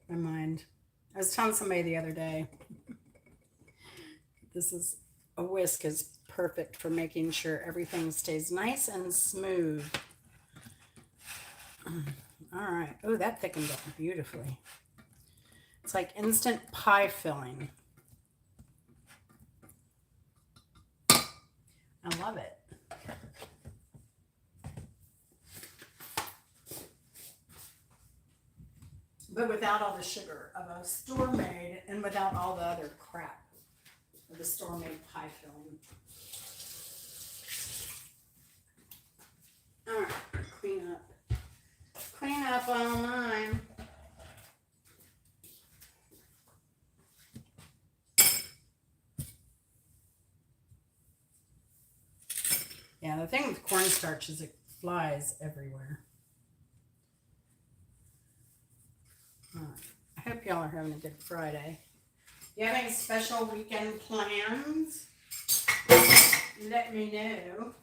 my mind. I was telling somebody the other day, a whisk is perfect for making sure everything stays nice and smooth. All right. Oh, that thickened up beautifully. It's like instant pie filling. I love it. But without all the sugar of a store-made and without all the other crap of the store-made pie filling. All right, clean up. Clean up all mine. Yeah, the thing with cornstarch is it flies everywhere. I hope y'all are having a good Friday. You have any special weekend plans? Let me know.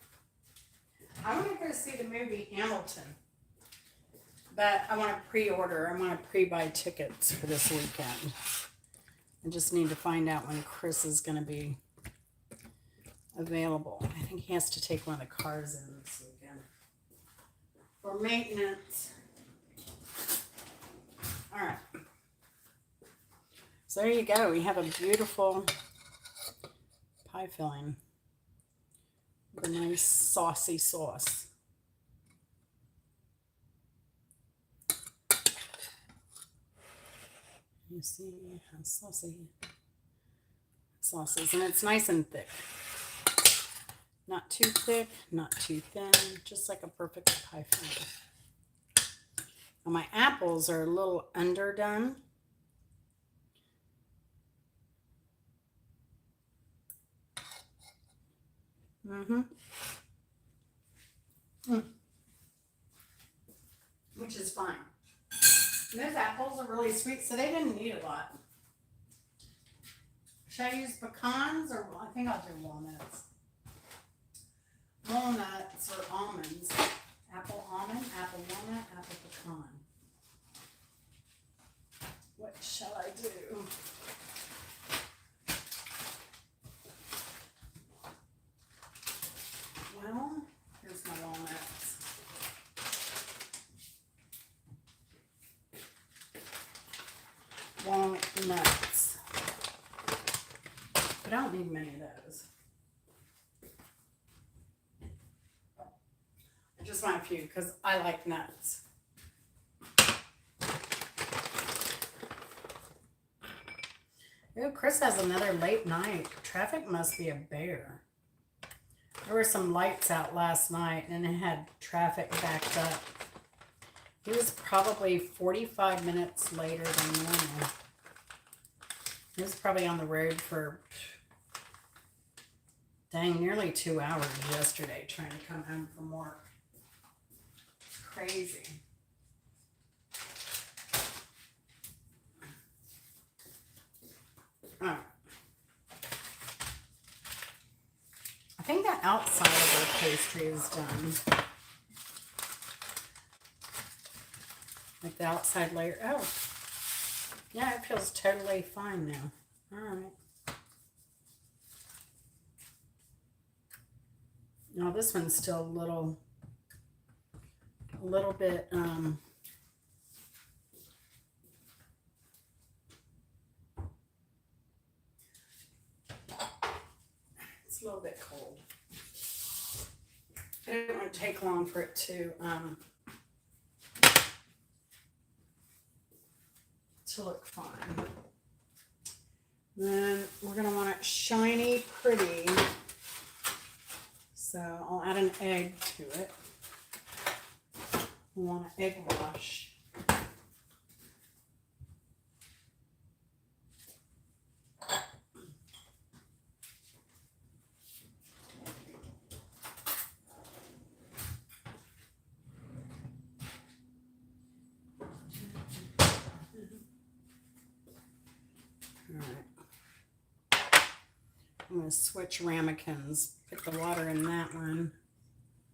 I want to go see the movie Hamilton, but I want to pre-order. I want to pre-buy tickets for this weekend. I just need to find out when Chris is going to be available. I think he has to take one of the cars in this weekend for maintenance. All right. So there you go. We have a beautiful pie filling with a nice saucy sauce. You see how saucy sauce is, and it's nice and thick. Not too thick, not too thin, just like a perfect pie filling. Now my apples are a little underdone. Which is fine. And those apples are really sweet, so they didn't need a lot. Should I use pecans or I think I'll do walnuts? Walnuts or almonds. Apple almond, apple walnut, apple pecan. What shall I do? Well, here's my walnuts. Walnuts. But I don't need many of those. I just want a few because I like nuts. Oh, Chris has another late night. Traffic must be a bear. There were some lights out last night and it had traffic backed up. He was probably 45 minutes later than normal. He was probably on the road for, dang, nearly 2 hours yesterday trying to come home from work. It's crazy. All right. I think the outside of our pastry is done. Like the outside layer. Oh, yeah, it feels totally fine now. All right. Now this one's still a little bit, it's a little bit cold. It didn't want to take long for it to look fine. Then we're going to want it shiny, pretty. So I'll add an egg to it. We want an egg wash. I'm going to switch ramekins. Put the water in that one.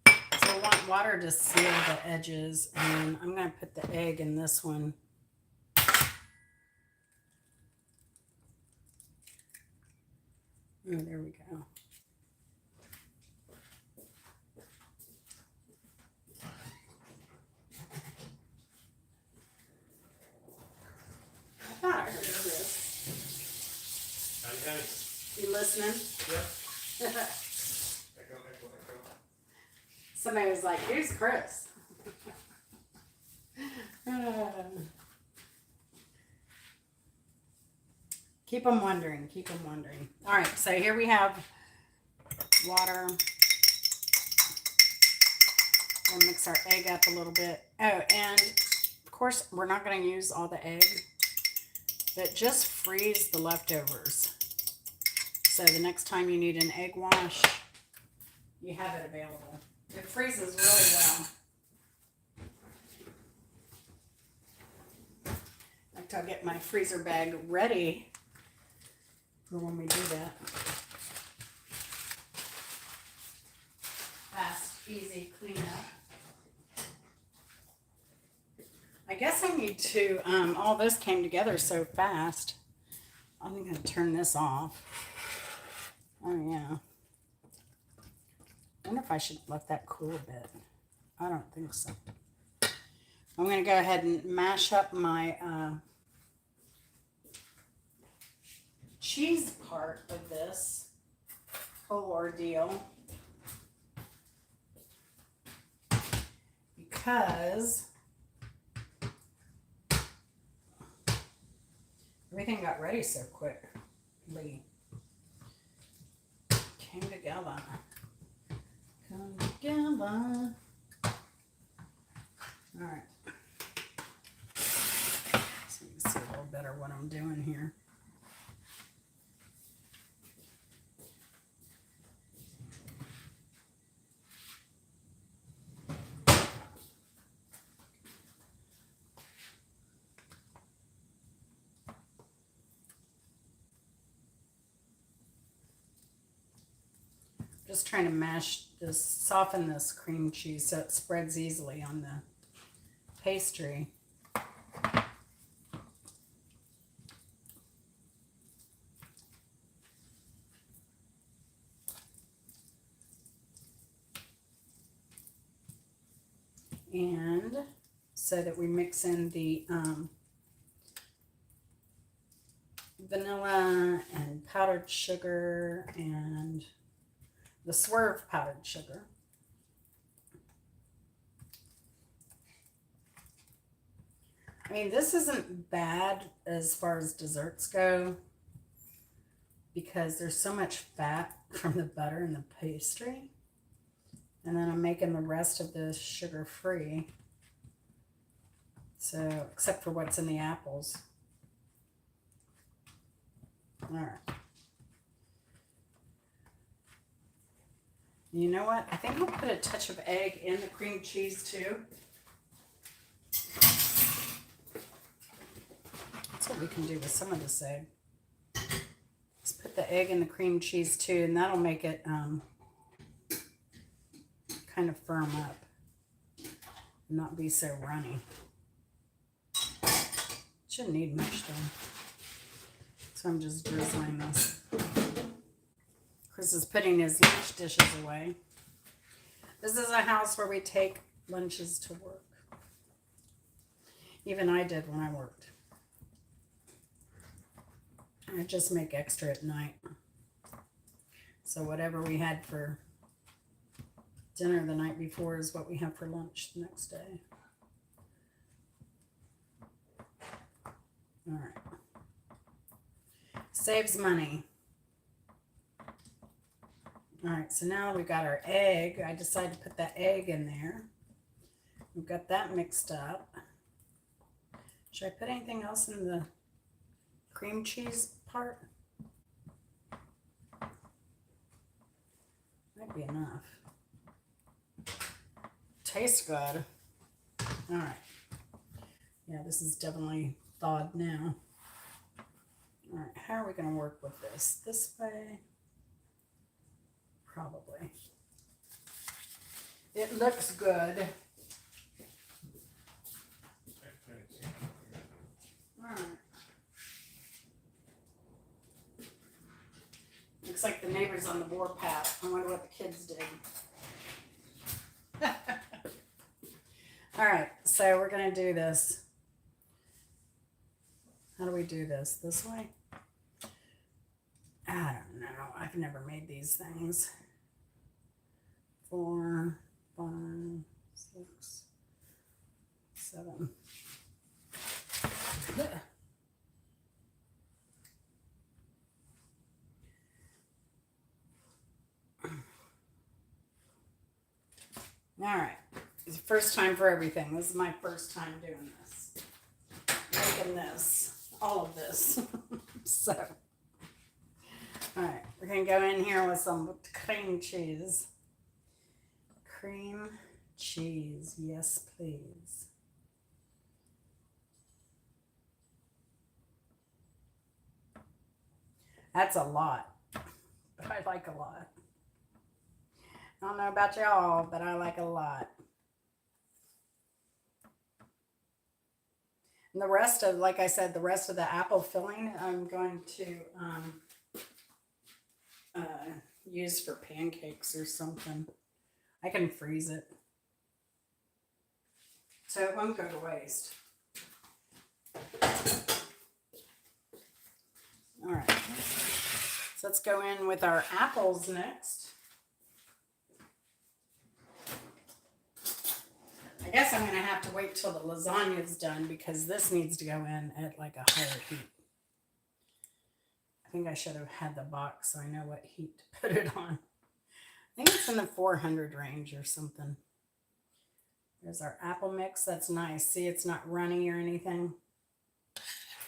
So I want water to seal the edges, and I'm going to put the egg in this one. Oh, there we go. I thought I heard this. Okay. You listening? Yep. Echo. Somebody was like, "Who's Chris?" Keep them wondering. Keep them wondering. All right, so here we have water. We'll mix our egg up a little bit. Oh, and of course, we're not going to use all the egg, but just freeze the leftovers. So the next time you need an egg wash, you have it available. It freezes really well. Like I'll get my freezer bag ready for when we do that. Fast, easy cleanup. I guess I need to, all this came together so fast. I'm going to turn this off. Oh, yeah. I wonder if I should let that cool a bit. I don't think so. I'm going to go ahead and mash up my cheese part of this whole ordeal. Because everything got ready so quickly. Came together. Come together. All right. So you can see a little better what I'm doing here. Just trying to mash this, soften this cream cheese so it spreads easily on the pastry. And so that we mix in the vanilla and powdered sugar and the Swerve powdered sugar. I mean, this isn't bad as far as desserts go because there's so much fat from the butter and the pastry. And then I'm making the rest of this sugar free. So, except for what's in the apples. All right. You know what? I think I'll put a touch of egg in the cream cheese too. That's what we can do with some of this egg. Let's put the egg in the cream cheese too, and that'll make it kind of firm up and not be so runny. Shouldn't need much though. So I'm just drizzling this. Chris is putting his lunch dishes away. This is a house where we take lunches to work. Even I did when I worked. I just make extra at night. So whatever we had for dinner the night before is what we have for lunch the next day. All right. Saves money. All right, so now we got our egg. I decided to put that egg in there. We've got that mixed up. Should I put anything else in the cream cheese part? Might be enough. Tastes good. All right. Yeah, this is definitely thawed now. All right, how are we going to work with this? This way? Probably. It looks good. All right. Looks like the neighbor's on the warpath. I wonder what the kids did. All right, so we're going to do this. How do we do this? This way? I don't know. I've never made these things. 4, 5, 6, 7. Yeah. All right. It's the first time for everything. This is my first time doing this. Making this. All of this. So, all right. We're going to go in here with some cream cheese. Cream cheese. Yes, please. That's a lot. But I like a lot. I don't know about y'all, but I like a lot. And the rest of, like I said, the rest of the apple filling, I'm going to use for pancakes or something. I can freeze it. So it won't go to waste. All right. So let's go in with our apples next. I guess I'm going to have to wait till the lasagna is done because this needs to go in at like a higher heat. I think I should have had the box so I know what heat to put it on. I think it's in the 400 range or something. There's our apple mix. That's nice. See, it's not runny or anything.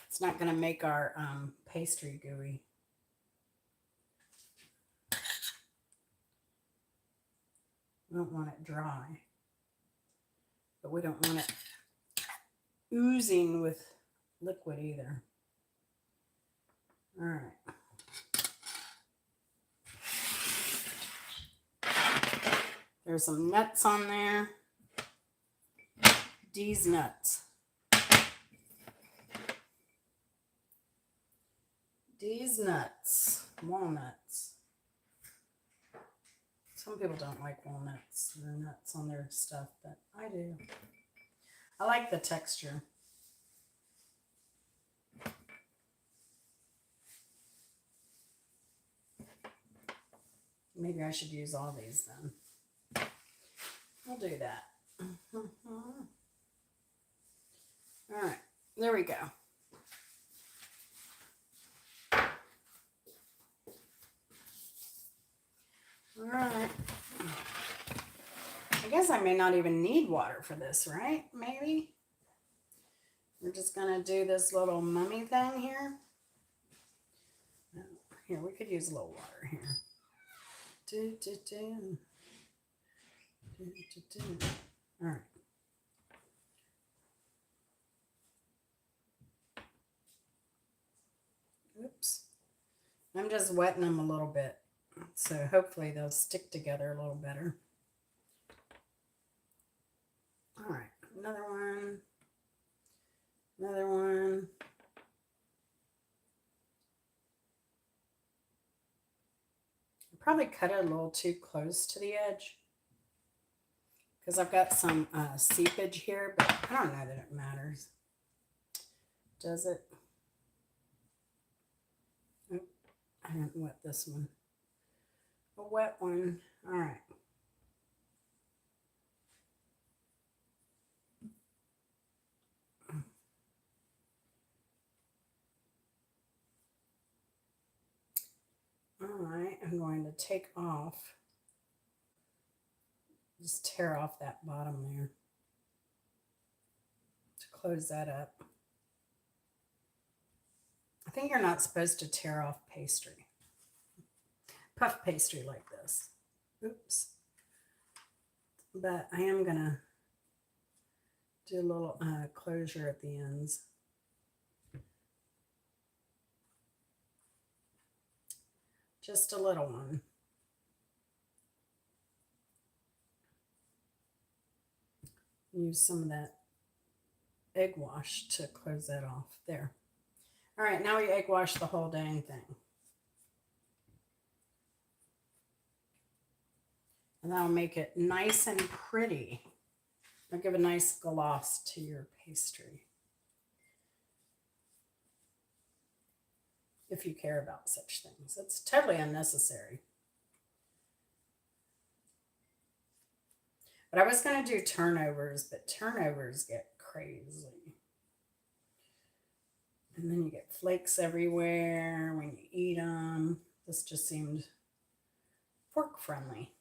It's not going to make our pastry gooey. We don't want it dry. But we don't want it oozing with liquid either. All right. There's some nuts on there. These nuts. These nuts. Walnuts. Some people don't like walnuts or nuts on their stuff, but I do. I like the texture. Maybe I should use all these then. I'll do that. All right, there we go. All right. I guess I may not even need water for this, right? Maybe. We're just going to do this little mummy thing here. Here, we could use a little water here. All right. Oops. I'm just wetting them a little bit. So hopefully they'll stick together a little better. All right, another one. Another one. Probably cut it a little too close to the edge because I've got some seepage here, but I don't know that it matters. Does it? Oh, I didn't wet this one. A wet one. All right. All right, I'm going to take off, just tear off that bottom there. close that up. I think you're not supposed to tear off pastry. Puff pastry like this. Oops. But I am going to do a little closure at the ends. Just a little one. Use some of that egg wash to close that off. There. All right, now we egg wash the whole dang thing. And that'll make it nice and pretty. It'll give a nice gloss to your pastry. If you care about such things. It's totally unnecessary. But I was going to do turnovers, but turnovers get crazy. And then you get flakes everywhere when you eat them. This just seemed fork friendly.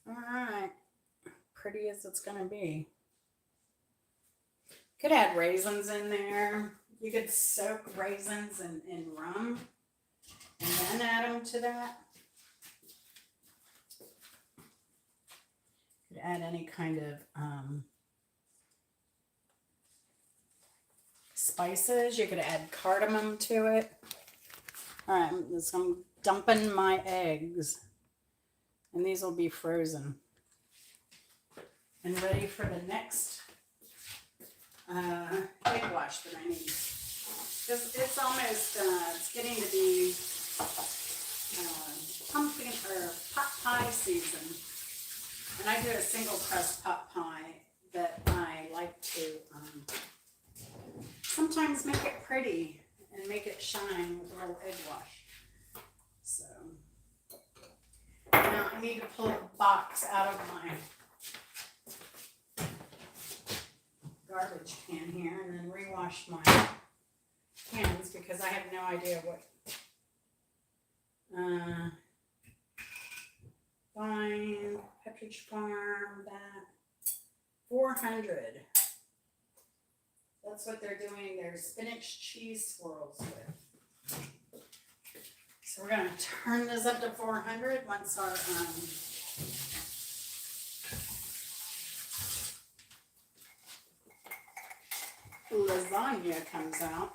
All right, pretty as it's going to be. Could add raisins in there. You could soak raisins in rum and then add them to that. Could add any kind of spices. You could add cardamom to it. All right, I'm dumping my eggs. And these will be frozen and ready for the next egg wash that I need. Because it's almost, it's getting to be pumpkin or pot pie season. And I do a single crust pot pie that I like to sometimes make it pretty and make it shine with a little egg wash. So now I need to pull the box out of my garbage can here and then rewash my hands because I have no idea what fine Pepperidge Farm that 400. That's what they're doing their spinach cheese swirls with. So we're going to turn this up to 400 once our lasagna comes out.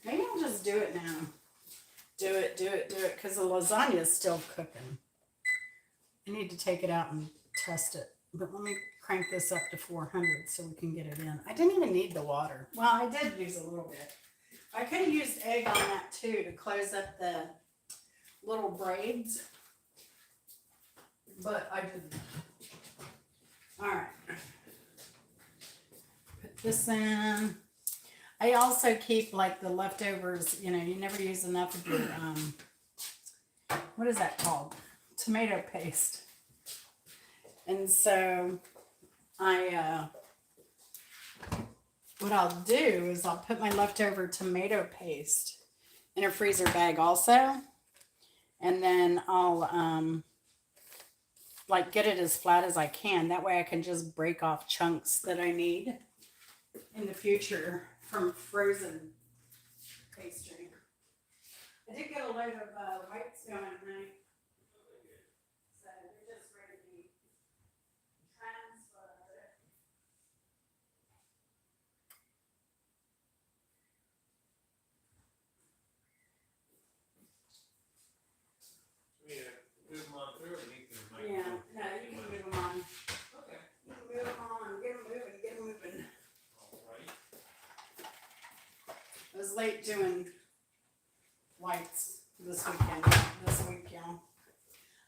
Maybe I'll just do it now. Do it, because the lasagna is still cooking. I need to take it out and test it. But let me crank this up to 400 so we can get it in. I didn't even need the water. Well, I did use a little bit. I could have used egg on that too to close up the little braids. But I didn't. All right. Put this in. I also keep like the leftovers, you know, you never use enough of your, what is that called? Tomato paste. And so what I'll do is I'll put my leftover tomato paste in a freezer bag also. And then I'll like get it as flat as I can. That way I can just break off chunks that I need in the future from frozen pastry. I did get a load of whites going tonight. So they're just ready to be transferred. Move them on through, or you can make Yeah, them? no, you can move them on. Okay. You can move them on. Get them moving, get them moving. All right. I was late doing whites this week, y'all.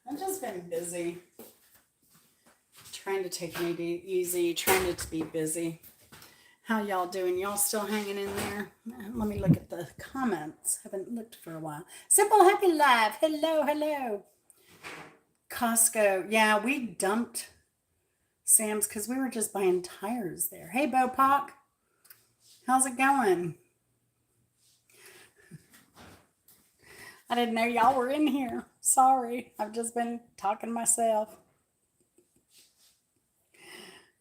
I've just been busy. Trying to take it easy, trying to be busy. How y'all doing? Y'all still hanging in there? Let me look at the comments. Haven't looked for a while. Simple Happy Life. Hello. Costco. Yeah, we dumped Sam's because we were just buying tires there. Hey, Bopoc. How's it going? I didn't know y'all were in here. Sorry. I've just been talking to myself.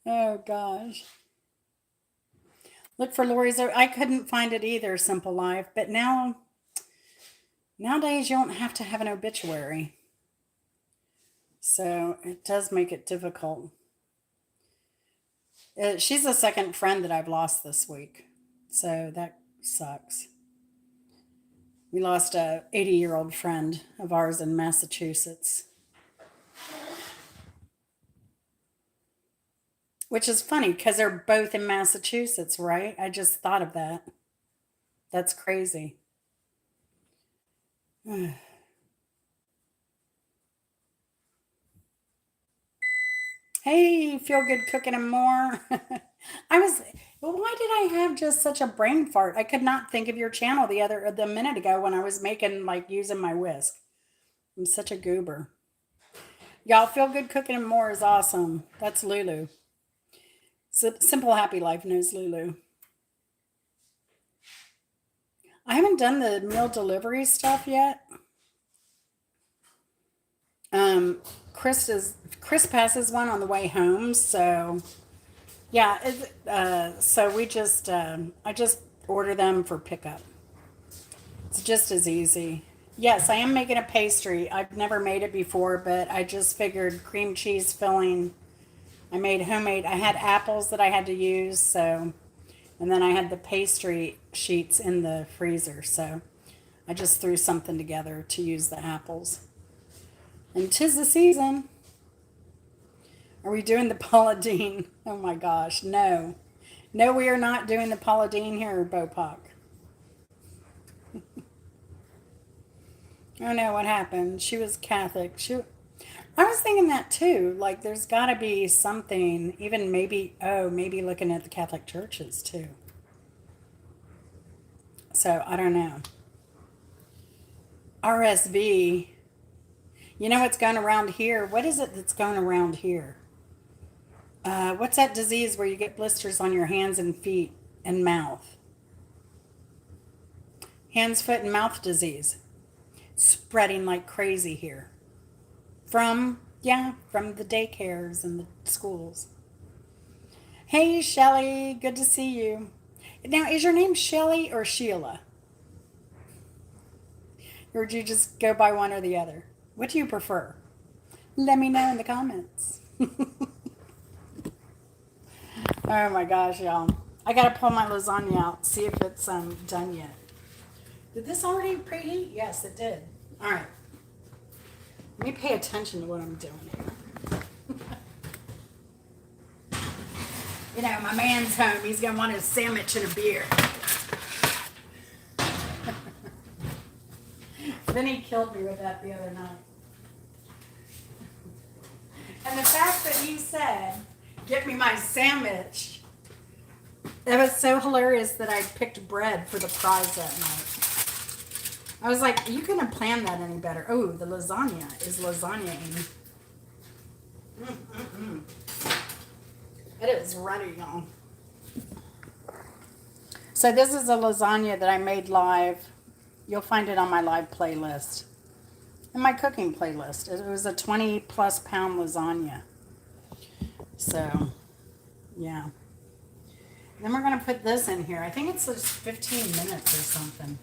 Oh gosh. Look for Lori's. I couldn't find it either, Simple Life. But nowadays you don't have to have an obituary. So it does make it difficult. She's the second friend that I've lost this week. So that sucks. We lost a 80-year-old friend of ours in Massachusetts, which is funny because they're both in Massachusetts, right? I just thought of that. That's crazy. Hey, feel good cooking and more. I was, well, why did I have just such a brain fart? I could not think of your channel the minute ago when I was making like using my whisk. I'm such a goober. Y'all, feel good cooking and more is awesome. That's Lulu. Simple Happy Life knows Lulu. I haven't done the meal delivery stuff yet. Um, Chris passes one on the way home, so yeah. So I just order them for pickup. It's just as easy. Yes, I am making a pastry. I've never made it before, but I just figured cream cheese filling. I made homemade. I had apples that I had to use, so and then I had the pastry sheets in the freezer, so I just threw something together to use the apples. And 'tis the season. Are we doing the Paula Deen? Oh my gosh, no. No, we are not doing the Paula Deen here, Bopak. Oh no, what happened? She was Catholic. I was thinking that too. Like, there's got to be something, even maybe looking at the Catholic churches too. So I don't know. RSV. You know what's going around here? What is it that's going around here? What's that disease where you get blisters on your hands and feet and mouth? Hands, foot, and mouth disease. Spreading like crazy here. From the daycares and the schools. Hey, Shelly, good to see you. Now, is your name Shelly or Sheila? Or do you just go by one or the other? What do you prefer? Let me know in the comments. Oh my gosh, y'all. I gotta pull my lasagna out, see if it's done yet. Did this already preheat? Yes, it did. All right. Let me pay attention to what I'm doing here. You know, my man's home. He's gonna want his sandwich and a beer. Then he killed me with that the other night. And the fact that he said, "Get me my sandwich," that was so hilarious that I picked bread for the fries that night. I was like, you couldn't have planned that any better. Oh, the lasagna is lasagnaing. It is ready, y'all. So this is a lasagna that I made live. You'll find it on my live playlist. In my cooking playlist. It was a 20 plus pound lasagna. So, yeah. Then we're going to put this in here. I think it's just 15 minutes or something.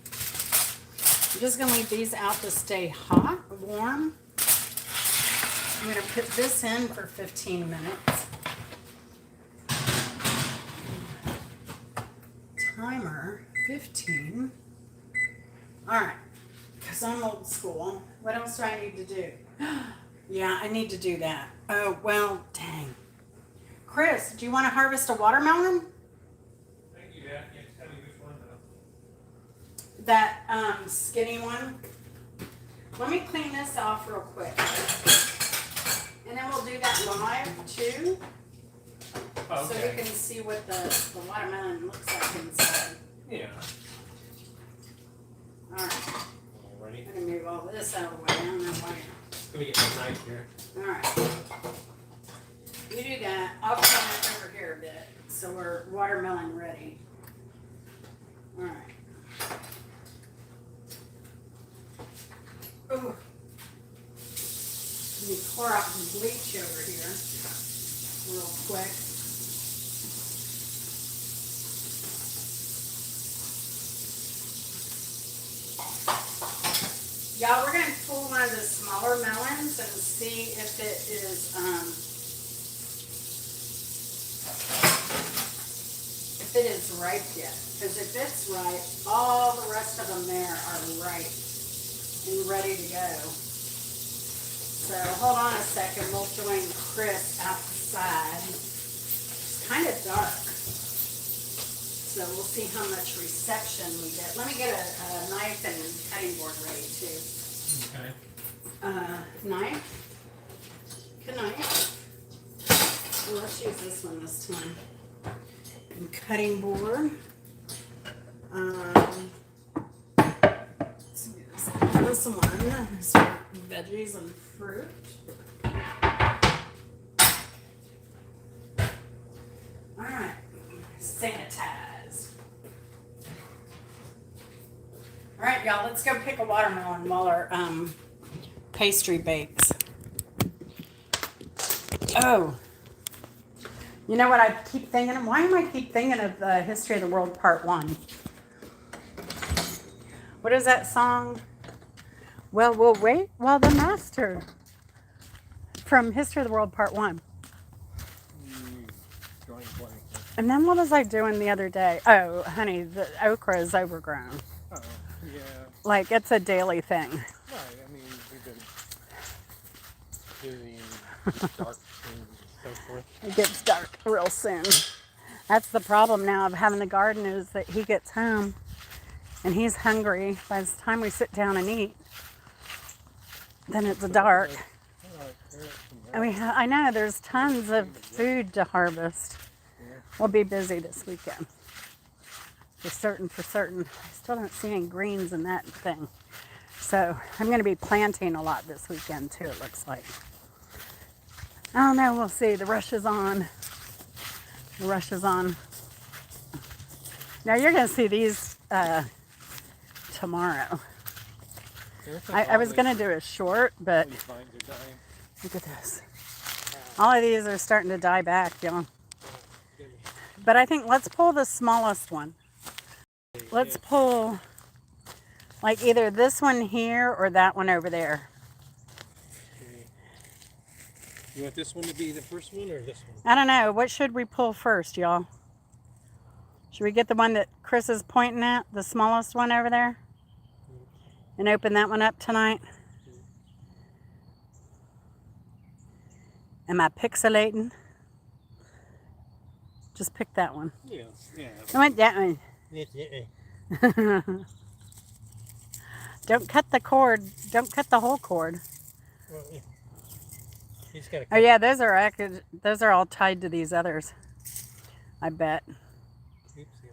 I'm just going to leave these out to stay hot, warm. I'm going to put this in for 15 minutes. Timer, 15. All right, because I'm old school. What else do I need to do? Yeah, I need to do that. Oh, well, dang. Chris, do you want to harvest a watermelon? Thank you, Dad. Can't tell you which one though. That skinny one. Let me clean this off real quick. And then we'll do that live too. Oh, So okay. we can see what the watermelon looks like inside. Yeah. Alright. Alrighty. I'm gonna move all this out of the way. I don't know why. Let me get my knife here. Alright. You do that. I'll come back over here a bit. So we're watermelon ready. Alright. Ooh. Let me pour out some bleach over here real quick. Y'all, we're going to pull one of the smaller melons and see if it is ripe yet. Because if it's ripe, all the rest of them there are ripe and ready to go. So hold on a second. We'll join Chris outside. It's kind of dark. So we'll see how much reception we get. Let me get a knife and cutting board ready too. Okay. Knife. Good knife. Well, let's use this one this time. And cutting board. Let's use this one. Some veggies and fruit. All right. Sanitize. All right, y'all. Let's go pick a watermelon while our pastry bakes. Oh. You know what I keep thinking of? Why am I keep thinking of History of the World Part 1? What is that song? Well, we'll wait while the master. From History of the World Part 1. And then what was I doing the other day? Oh, honey, the okra is overgrown. Oh, yeah. Like, it's a daily thing. Right, I mean, we've been busy and dark and so forth. It gets dark real soon. That's the problem now of having the garden is that he gets home and he's hungry. By the time we sit down and eat, then it's dark. And I know there's tons of food to harvest. We'll be busy this weekend. For certain. I still don't see any greens in that thing. So I'm going to be planting a lot this weekend too, it looks like. I don't know, we'll see. The rush is on. Now you're going to see these tomorrow. I was going to do a short, but look at this. All of these are starting to die back, y'all. But I think let's pull the smallest one. Let's pull like either this one here or that one over there. You want this one to be the first one or this one? I don't know. What should we pull first, y'all? Should we get the one that Chris is pointing at, the smallest one over there? And open that one up tonight? Am I pixelating? Just pick that one. Yeah. I want that one. Don't cut the cord. Don't cut the whole cord. Well, you just gotta Oh yeah, those are all tied to these others. I bet. Oops, yeah.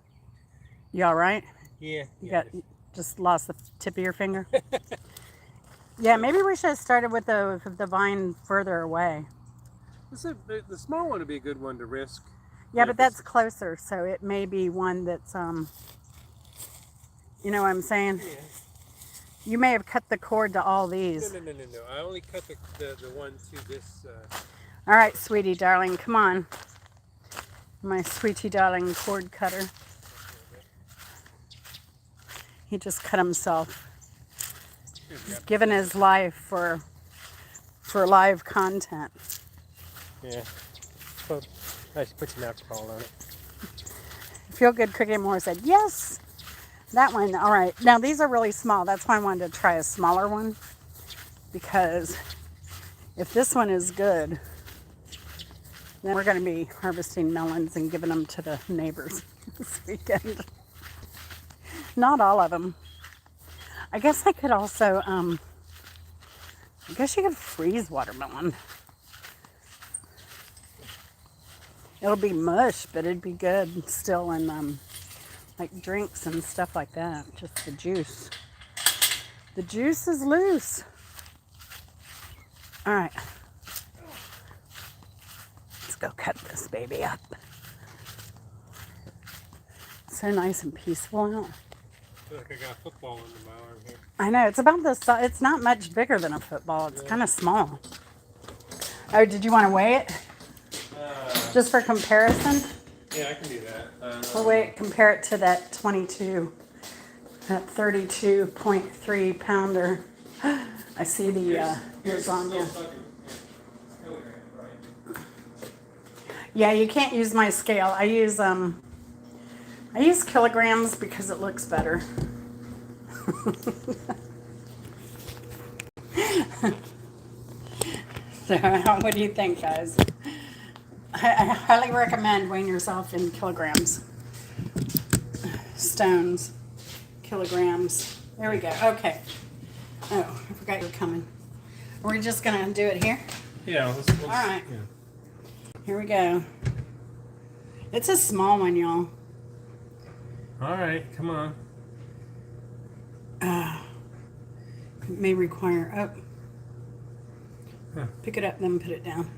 You all right? Yeah. You just lost the tip of your finger. Yeah, maybe we should have started with the vine further away. The small one would be a good one to risk. Yeah, but that's closer, so it may be one that's you know what I'm saying? Yeah. You may have cut the cord to all these. No. I only cut the one to this. All right, sweetie darling, come on. My sweetie darling cord cutter. He just cut himself. He's given his life for live content. Yeah. Well, nice to put some alcohol on it. Feel Good Cooking More said, yes. That one, all right. Now, these are really small. That's why I wanted to try a smaller one. Because if this one is good, then we're going to be harvesting melons and giving them to the neighbors this weekend. Not all of them. I guess I could also, I guess you could freeze watermelon. It'll be mush, but it'd be good still in like drinks and stuff like that. Just the juice. The juice is loose. All right. Let's go cut this baby up. So nice and peaceful out. I feel like I got football under my arm here. I know, it's about this size. It's not much bigger than a football. It's kind of small. Oh, did you want to weigh it? Just for comparison? Yeah, I can do that. We'll wait, compare it to that 32, that 32.3 pounder. I see the lasagna. Yeah, you can't use my scale. I use kilograms because it looks better. So, what do you think, guys? I highly recommend weighing yourself in kilograms. Stones, kilograms. There we go. Okay. Oh, I forgot you were coming. Are we just going to do it here? Yeah. All right. Yeah. Here we go. It's a small one, y'all. All right, come on. It may require up. Huh. Pick it up, then put it down.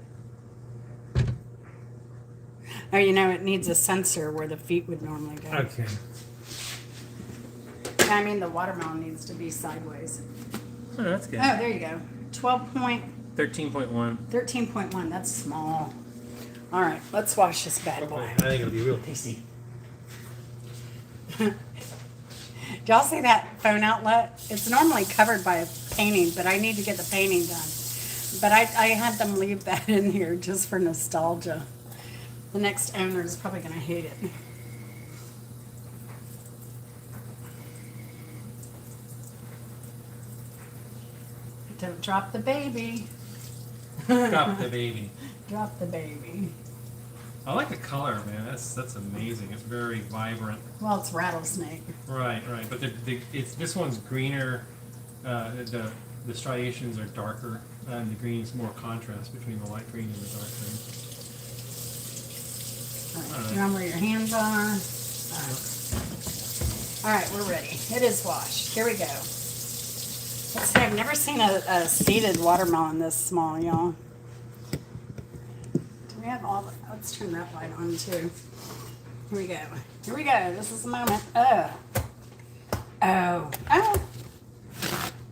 Oh, you know, it needs a sensor where the feet would normally go. Okay. I mean, the watermelon needs to be sideways. Oh, that's good. Oh, there you go. 13.1. 13.1. That's small. All right, let's wash this bad boy. I think it'll be real tasty. Did y'all see that phone outlet? It's normally covered by a painting, but I need to get the painting done. But I had them leave that in here just for nostalgia. The next owner is probably going to hate it. Don't drop the baby. Drop the baby. Drop the baby. I like the color, man. That's amazing. It's very vibrant. Well, it's rattlesnake. Right. But this one's greener. The striations are darker, and the green's more contrast between the light green and the dark green. All right. You know where your hands are? All right, we're ready. It is washed. Here we go. Let's see, I've never seen a seeded watermelon this small, y'all. Do we have all the... Let's turn that light on, too. Here we go. Here we go. This is the moment. Oh.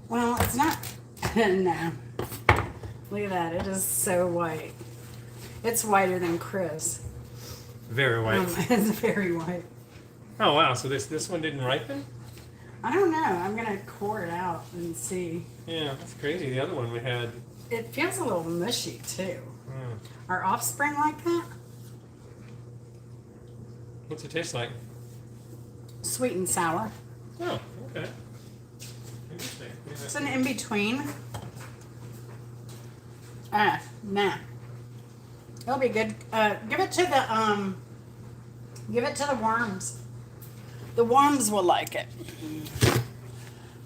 Well, it's not... No. Look at that. It is so white. It's whiter than Chris. Very white. It's very white. Oh wow! So this one didn't ripen? I don't know. I'm gonna core it out and see. Yeah, that's crazy. The other one we had. It feels a little mushy too. Mm. Are offspring like that? What's it taste like? Sweet and sour. Oh, okay. Interesting. It's an in between. Nah. It'll be good. Give it to the worms. The worms will like it.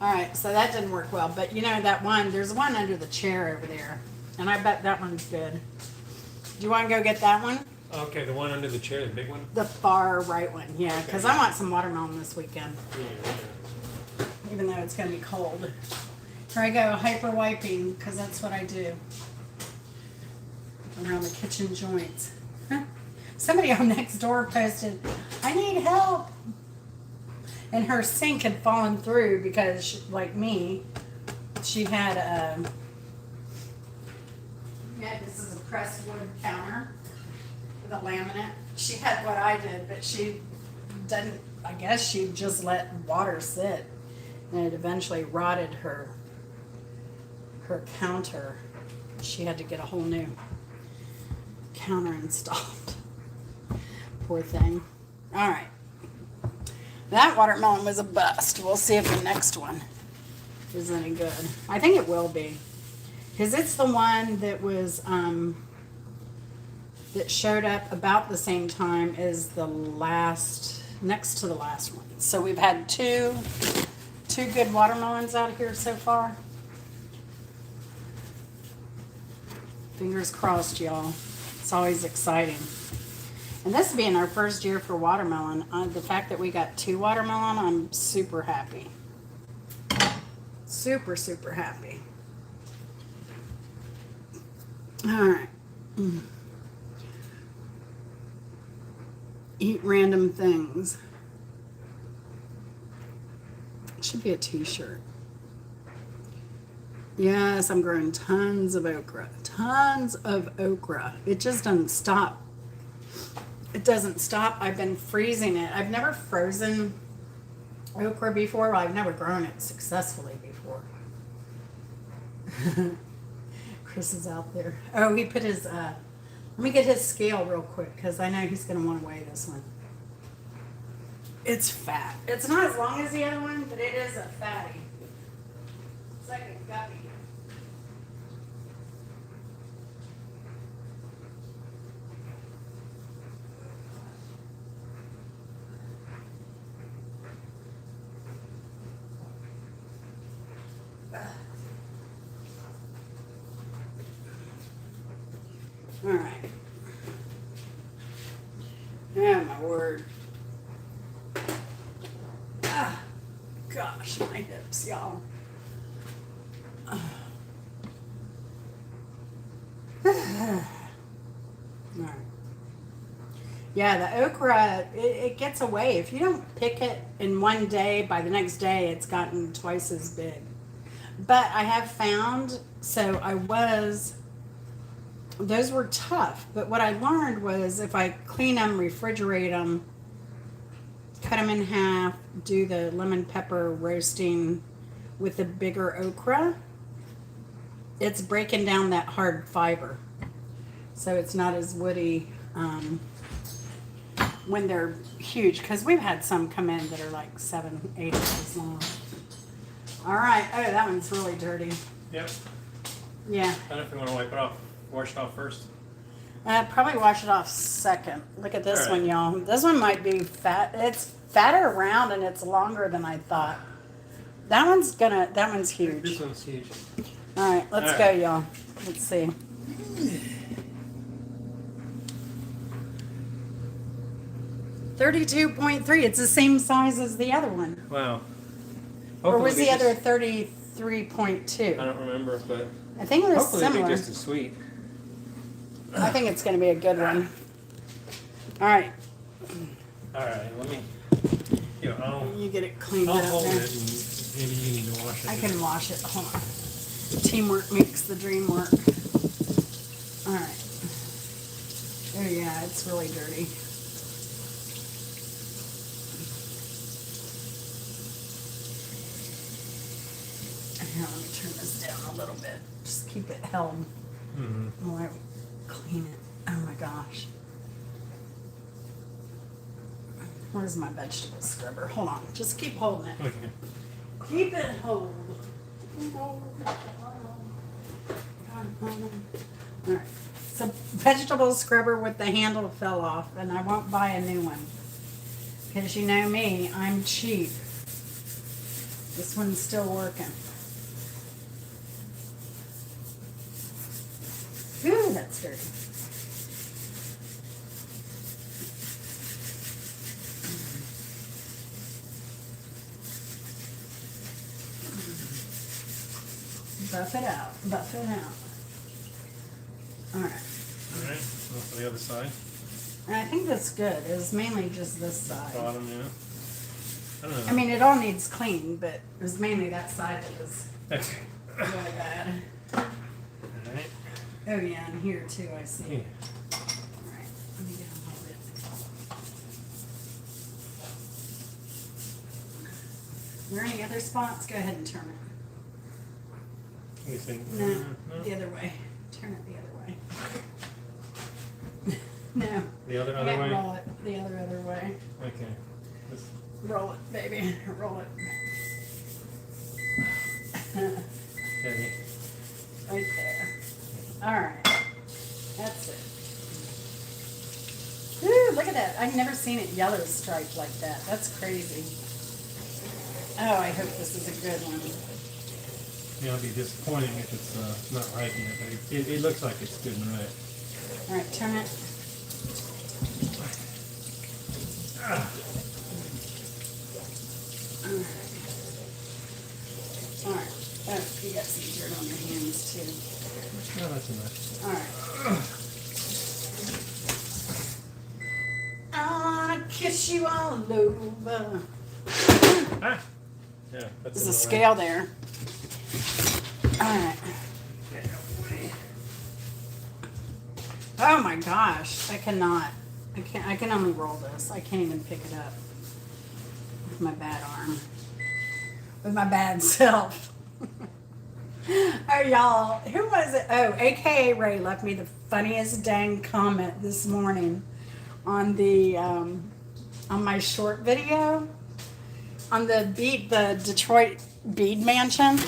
All right, so that didn't work well, but you know that one, there's one under the chair over there, and I bet that one's good. Do you want to go get that one? Okay, the one under the chair, the big one? The far right one, yeah, because I want some watermelon this weekend, even though it's going to be cold. Here I go, hyper wiping, because that's what I do around the kitchen joints. Somebody on next door posted, I need help. And her sink had fallen through because, she, like me, she had this is a pressed wood counter with a laminate. She had what I did, but she didn't, I guess she just let water sit. And it eventually rotted her counter. She had to get a whole new counter installed. Poor thing. All right. That watermelon was a bust. We'll see if the next one is any good. I think it will be. Because it's the one that was, that showed up about the same time as the last, next to the last one. So we've had two good watermelons out here so far. Fingers crossed, y'all. It's always exciting. And this being our first year for watermelon, the fact that we got 2 watermelon, I'm super happy. Super, super happy. All right. Eat random things. It should be a t-shirt. Yes, I'm growing tons of okra. Tons of okra. It just doesn't stop. It doesn't stop. I've been freezing it. I've never frozen okra before. Well, I've never grown it successfully before. Chris is out there. Oh, he put his, let me get his scale real quick because I know he's going to want to weigh this one. It's fat. It's not as long as the other one, but it is a fatty. It's like a guppy. All right. Oh, my word. Ah, gosh, my hips, y'all. All right. Yeah, the okra, it gets away. If you don't pick it in one day, by the next day, it's gotten twice as big. But I have found, those were tough. But what I learned was if I clean them, refrigerate them, cut them in half, do the lemon pepper roasting with the bigger okra, it's breaking down that hard fiber. So it's not as woody when they're huge. Because we've had some come in that are like 7, 8 inches long. All right. Oh, that one's really dirty. Yep. Yeah. I don't know if you want to wipe it off. Wash it off first. Probably wash it off second. Look at this All right. one, y'all. This one might be fat. It's fatter around and it's longer than I thought. That one's huge. This one's huge. All right, let's All go, right. y'all. Let's see. 32.3. It's the same size as the other one. Wow. Or was Hopefully the other just- 33.2? I don't remember, but I think it was hopefully it'll similar. be just as sweet. I think it's going to be a good one. All right. All right, let me. You know, You get it cleaned I'll up hold there. it, and maybe you need to wash it. I can wash it. Hold on. Teamwork makes the dream work. All right. Oh yeah, it's really dirty. Here, let me turn this down a little bit. Just keep it held Mm-hmm. while I clean it. Oh my gosh. Where's my vegetable scrubber? Hold on. Just keep holding it. Okay. Keep it hold. Alright. So vegetable scrubber with the handle fell off, and I won't buy a new one. Because you know me, I'm cheap. This one's still working. Ooh, that's dirty. Buff it out. Buff it out. Alright. All right. Well, for the other side. And I think that's good. It was mainly just this side. Bottom, yeah. I don't know. I mean, it all needs clean, but it was mainly that side that was Okay. really bad. All right. Oh yeah, and here too, I see. Yeah. Alright, let me get them hold it. Are there any other spots? Go ahead and turn it. What do you think? No, No? the other way. Turn it the other way. No. The other I gotta way? roll it the other way. Okay. This, Roll it, baby. Roll it. okay. Right there. Alright. That's it. Ooh, look at that. I've never seen it yellow striped like that. That's crazy. Oh, I hope this is a good one. Yeah, it'll be disappointing if it's not ripe yet, but it looks like it's good and ripe. Alright, turn it. Alright. Oh, you got some dirt on your hands too. No, that's enough. Alright. I wanna kiss you all over. Ah! Yeah, that's There's a in the way. scale there. Alright. Oh my gosh. I cannot. I can only roll this. I can't even pick it up. With my bad arm. With my bad self. Oh, y'all, who was it? Oh, AKA Ray left me the funniest dang comment this morning on the on my short video on the Detroit bead mansion.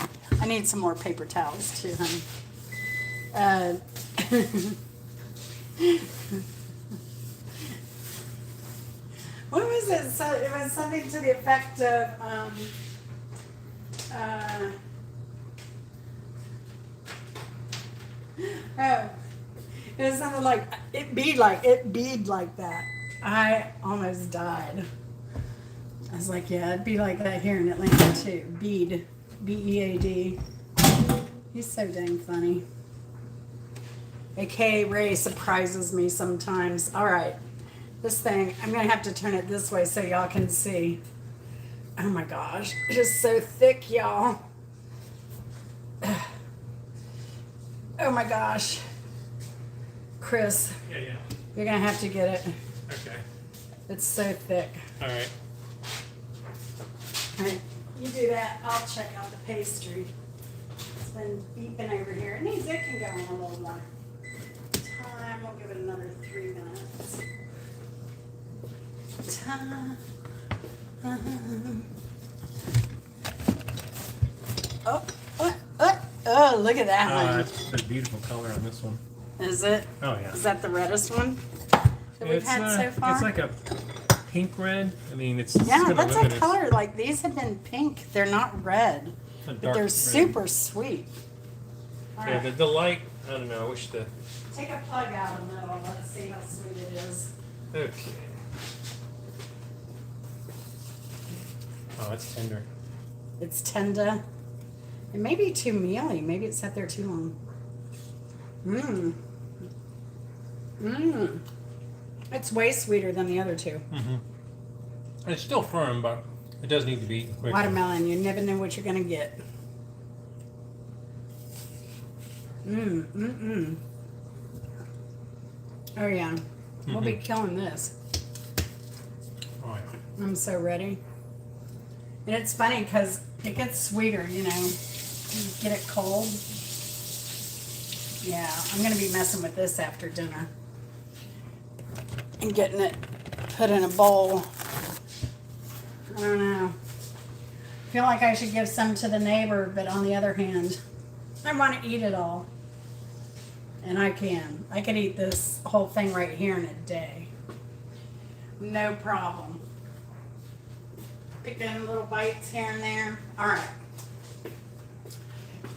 I need some more paper towels too, honey. Uh, what was it? So it was something to the effect of uh, oh, it was something like it bead like that. I almost died. I was like, yeah, it'd be like that here in Atlanta too. Bead, B-E-A-D. He's so dang funny. AKA Ray surprises me sometimes. All right, this thing, I'm gonna have to turn it this way so y'all can see. Oh my gosh, it is so thick, y'all. Oh my gosh. Chris, Yeah. you're gonna have to get it. Okay. It's so thick. All right. All right, you do that. I'll check out the pastry. It's been beeping over here. It can go in a little more time. We'll give it another 3 minutes. Time. Oh, look at that one. That's a beautiful color on this one. Is it? Oh yeah. Is that the reddest one that we've had so far? It's like a pink red. I mean, it's yeah, that's a color. Like these have been pink. They're not red, but they're red. super sweet. All yeah, right. the light. I don't know. I wish the. Take a plug out of the middle. Let's see how sweet it is. Okay. Oh, it's tender. It's tender. It may be too mealy. Maybe it sat there too long. It's way sweeter than the other two. Mm-hmm. It's still firm, but it does need to be eaten quickly. Watermelon, you never know what you're gonna get. Oh yeah, we'll be killing this. Oh yeah. I'm so ready. And it's funny because it gets sweeter, you know. You get it cold. Yeah, I'm gonna be messing with this after dinner and getting it put in a bowl. I don't know. I feel like I should give some to the neighbor, but on the other hand, I want to eat it all. And I can. I could eat this whole thing right here in a day. No problem. Pick in little bites here and there. All right.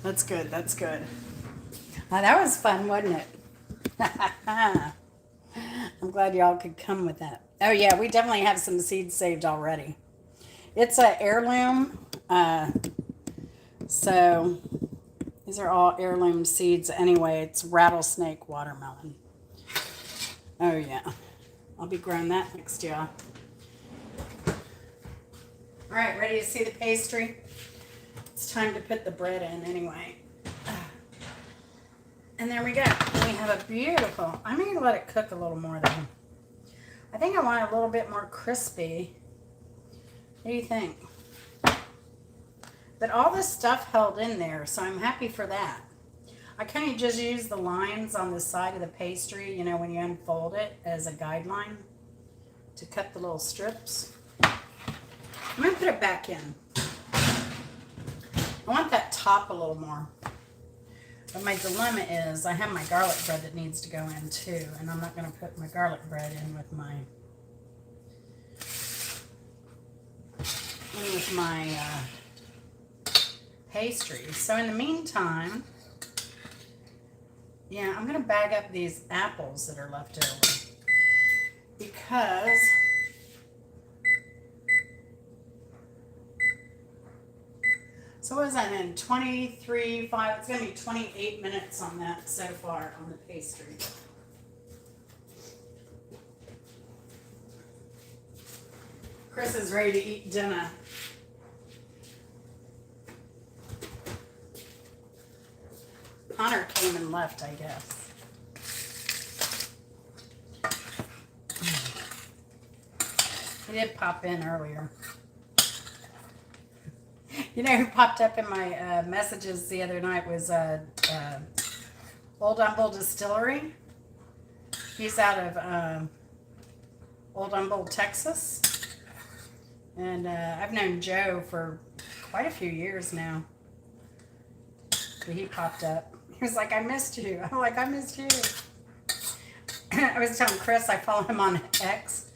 That's good. That's good. That was fun, wasn't it? I'm glad y'all could come with that. Oh yeah, we definitely have some seeds saved already. It's an heirloom. So these are all heirloom seeds anyway. It's rattlesnake watermelon. Oh yeah. I'll be growing that next year. All right, ready to see the pastry? It's time to put the bread in anyway. And there we go. We have a beautiful, I'm going to let it cook a little more though. I think I want it a little bit more crispy. What do you think? But all this stuff held in there, so I'm happy for that. I kind of just use the lines on the side of the pastry, you know, when you unfold it as a guideline to cut the little strips. I'm going to put it back in. I want that top a little more. But my dilemma is I have my garlic bread that needs to go in too, and I'm not going to put my garlic bread in with my pastry. So in the meantime, yeah, I'm going to bag up these apples that are left over because so what is that in 23.5? It's going to be 28 minutes on that so far on the pastry. Chris is ready to eat dinner. Connor came and left, I guess. He did pop in earlier. You know who popped up in my messages the other night was Old Humble Distillery. He's out of Old Humble, Texas. And I've known Joe for quite a few years now. But he popped up. He was like, I missed you. I'm like, I missed you. I was telling Chris I follow him on X.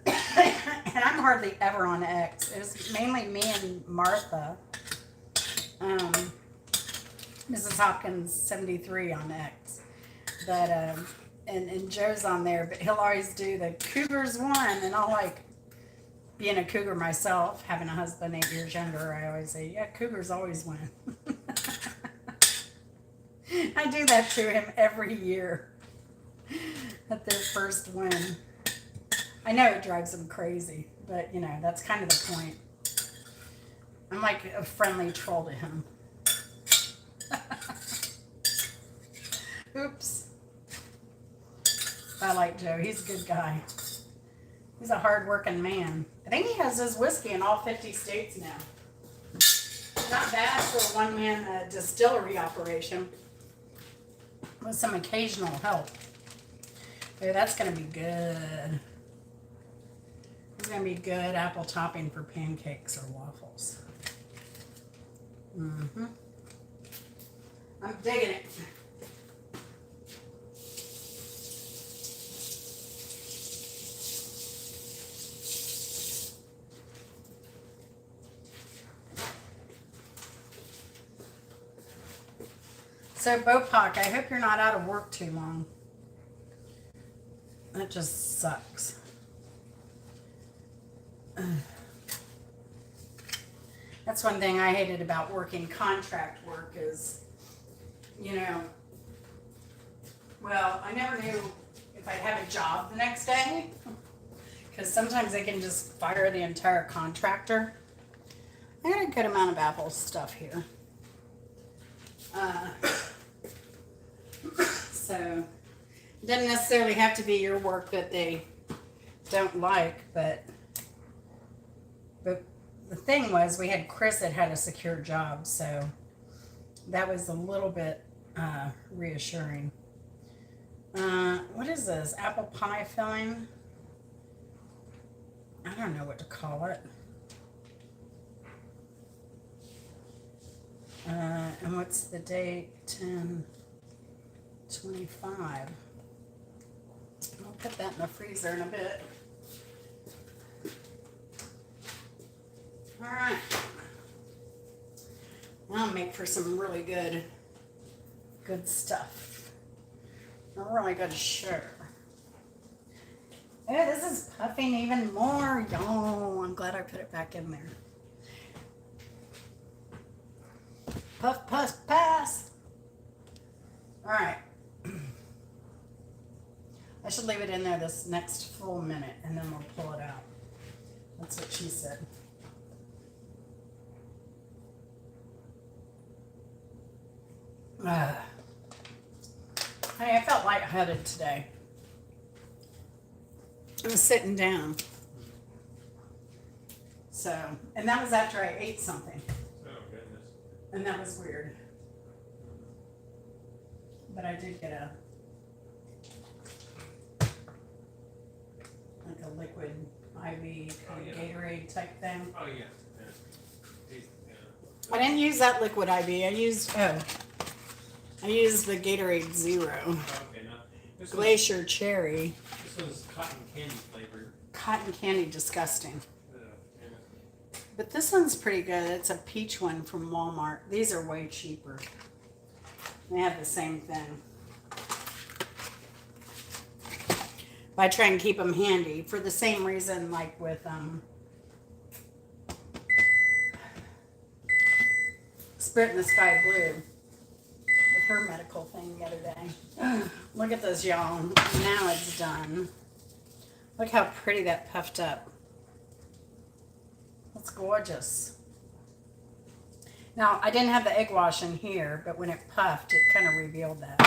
And I'm hardly ever on X. It was mainly me and Martha. Mrs. Hopkins 73 on X. But and Joe's on there, but he'll always do the Cougars won, and I'll like being a cougar myself, having a husband 8 years younger, I always say, yeah, Cougars always win. I do that to him every year at their first win. I know it drives him crazy, but you know, that's kind of the point. I'm like a friendly troll to him. Oops. I like Joe. He's a good guy. He's a hard-working man. I think he has his whiskey in all 50 states now. Not bad for a one-man distillery operation with some occasional help. Hey, that's going to be good. It's going to be good apple topping for pancakes or waffles. Mm-hmm. I'm digging it. So, Bopak, I hope you're not out of work too long. That just sucks. That's one thing I hated about working contract work is, you know, well, I never knew if I'd have a job the next day because sometimes they can just fire the entire contractor. I got a good amount of Apple stuff here. So it doesn't necessarily have to be your work that they don't like, but the thing was we had Chris that had a secure job, so that was a little bit reassuring. What is this? Apple pie filling? I don't know what to call it. And what's the date? 10/25. I'll put that in the freezer in a bit. All right. I'll make for some really good stuff. A really good sugar. Oh, this is puffing even more. Yo, I'm glad I put it back in there. Puff, puff, pass. All right. I should leave it in there this next full minute and then we'll pull it out. That's what she said. Hey, I felt lightheaded today. I was sitting down. So, and that was after I ate something. Oh, goodness. And that was weird. But I did get like a liquid IV kind of Gatorade type thing. Oh, yeah. I didn't use that liquid IV. I used the Gatorade Zero. Oh, okay, now, Glacier Cherry. This one's cotton candy flavored. Cotton candy, disgusting. Yeah. But this one's pretty good. It's a peach one from Walmart. These are way cheaper. They have the same thing. But I try and keep them handy for the same reason, like with Spirit in the Sky Blue, with her medical thing the other day. Look at this, y'all. Now it's done. Look how pretty that puffed up. That's gorgeous. Now, I didn't have the egg wash in here, but when it puffed, it kind of revealed that.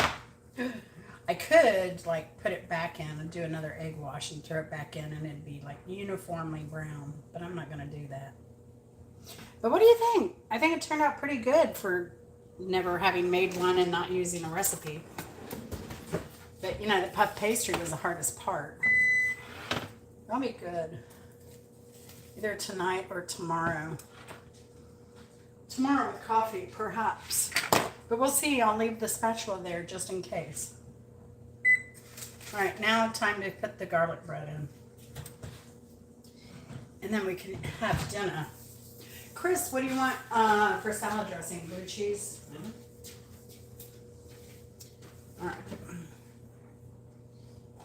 I could, like, put it back in and do another egg wash and throw it back in, and it'd be, like, uniformly brown. But I'm not going to do that. But what do you think? I think it turned out pretty good for never having made one and not using a recipe. But you know, the puff pastry was the hardest part. That'll be good. Either tonight or tomorrow. Tomorrow with coffee, perhaps. But we'll see. I'll leave the spatula there just in case. All right, now time to put the garlic bread in. And then we can have dinner. Chris, what do you want for salad dressing? Blue cheese? Mm-hmm. All right.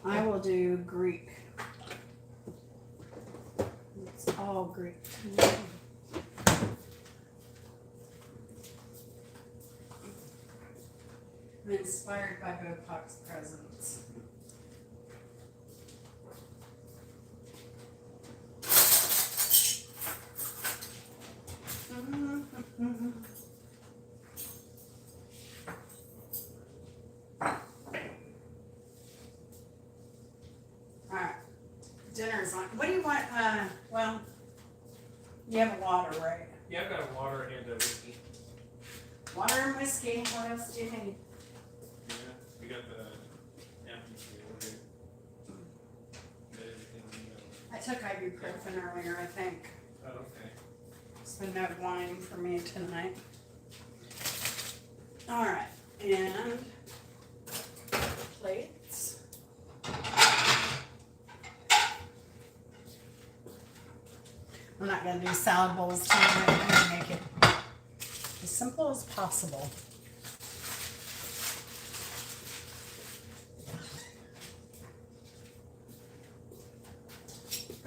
I will do Greek. It's all Greek. I'm inspired by Bopak's presence. Alright, dinner's on. What do you want? Well, you have water, right? Yeah, I've got a water and a whiskey. Water and whiskey. What else do you need? Yeah, we got the empty here. I took ibuprofen earlier, I think. Oh, okay. So no wine for me tonight. Alright, and plates. I'm not going to do salad bowls tonight. I'm going to make it as simple as possible.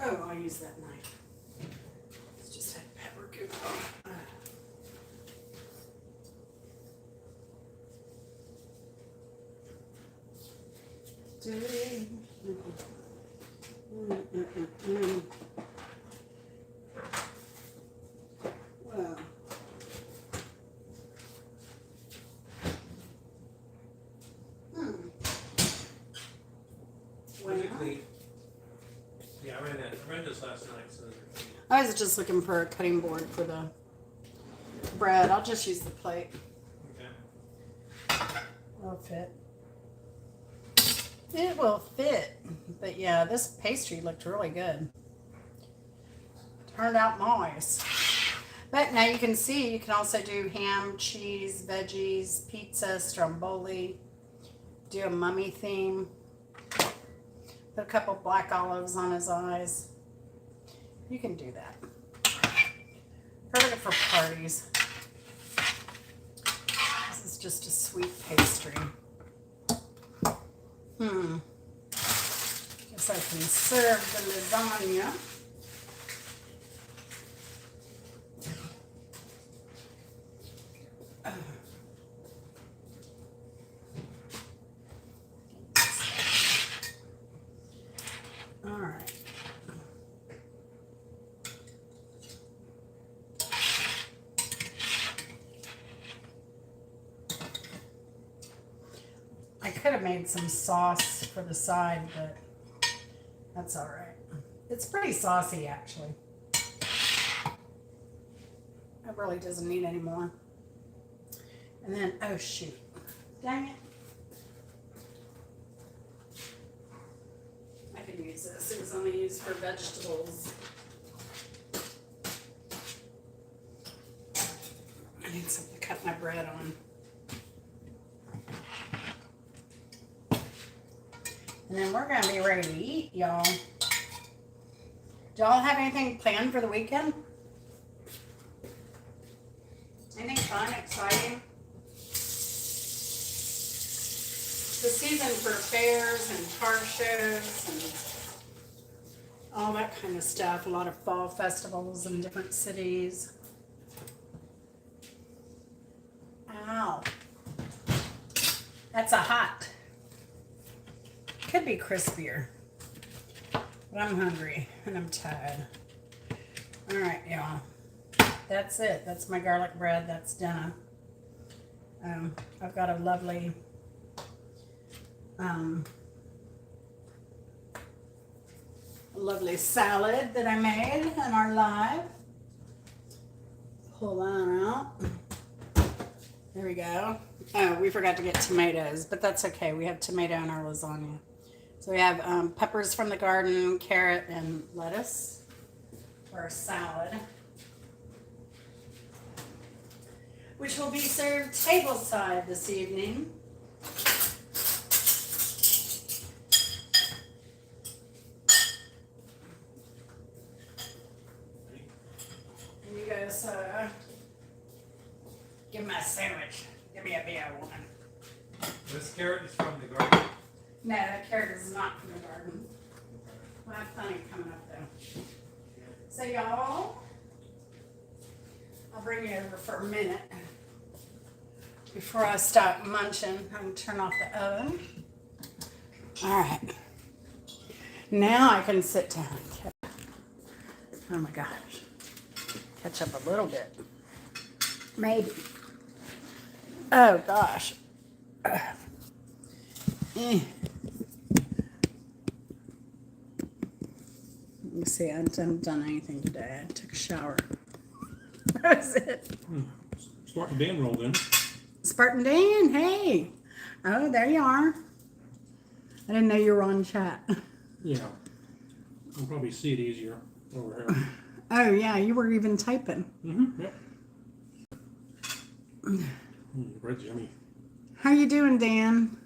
Oh, I'll use that knife. It's just had pepper goop. Well. Physically, yeah, I read this last night. So I was just looking for a cutting board for the bread. I'll just use the plate. okay. It'll fit. It will fit. But yeah, this pastry looked really good. Turned out nice. But now you can see, you can also do ham, cheese, veggies, pizza, stromboli, do a mummy theme, put a couple black olives on his eyes. You can do that. Perfect for parties. This is just a sweet pastry. Guess I can serve the lasagna. All right. I could have made some sauce for the side, but that's all right. It's pretty saucy, actually. It really doesn't need any more. And then, oh shoot, dang it. I could use this. It was only used for vegetables. I need something to cut my bread on. And then we're going to be ready to eat, y'all. Do y'all have anything planned for the weekend? Anything fun, exciting? The season for fairs and car shows and all that kind of stuff. A lot of fall festivals in different cities. Ow. That's a hot. Could be crispier. But I'm hungry and I'm tired. All right, y'all. That's it. That's my garlic bread. That's done. I've got a lovely salad that I made in our live. pull that out. There we go. Oh, we forgot to get tomatoes, but that's okay. We have tomato in our lasagna. So we have peppers from the garden, carrot, and lettuce for our salad, which will be served tableside this evening. Here you go, sir. Give me a sandwich. Give me a beer one. This carrot is from the garden. No, that carrot is not from the garden. We'll have plenty coming up though. So y'all, I'll bring you over for a minute before I start munching. I'm gonna turn off the oven. All right. Now I can sit down. Oh my gosh. Catch up a little bit. Maybe. Oh gosh. Let me see. I haven't done anything today. I took a shower. That was it. Spartan Dan rolled in. Spartan Dan, hey. Oh, there you are. I didn't know you were on chat. Yeah. I'll probably see it easier over here. Oh, yeah, you were even typing. Mm-hmm. Yep. Bread's yummy. How you doing, Dan?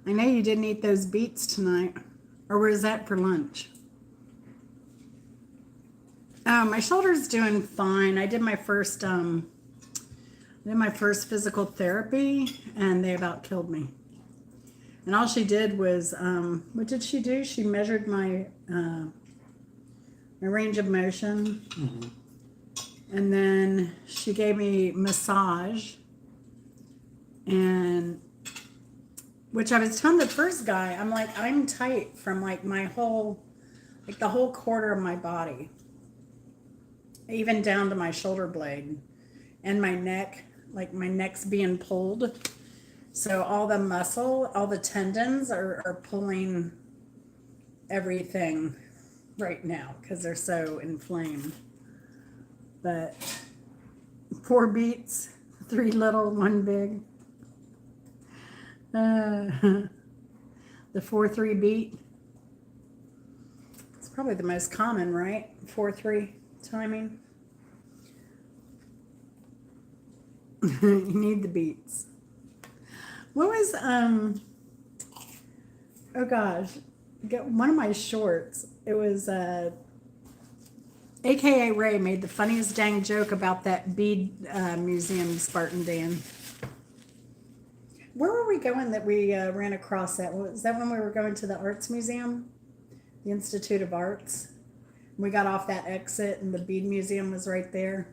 I know you didn't eat those beets tonight. Or was that for lunch? Oh, my shoulder's doing fine. I did my first physical therapy, and they about killed me. And all she did was, what did she do? She measured my range of motion, and then she gave me massage, and which I was telling the first guy, I'm like, I'm tight from like my whole, like the whole quarter of my body, even down to my shoulder blade and my neck, like my neck's being pulled. So all the muscle, all the tendons are pulling everything right now because they're so inflamed. But 4 beets, 3 little, 1 big. The 4-3 beat. It's probably the most common, right? 4-3 timing. You need the beats. What was oh gosh, one of my shorts, it was AKA Ray made the funniest dang joke about that bead museum, Spartan Dan. Where were we going that we ran across that? Was that when we were going to the Arts Museum? The Institute of Arts? We got off that exit and the bead museum was right there.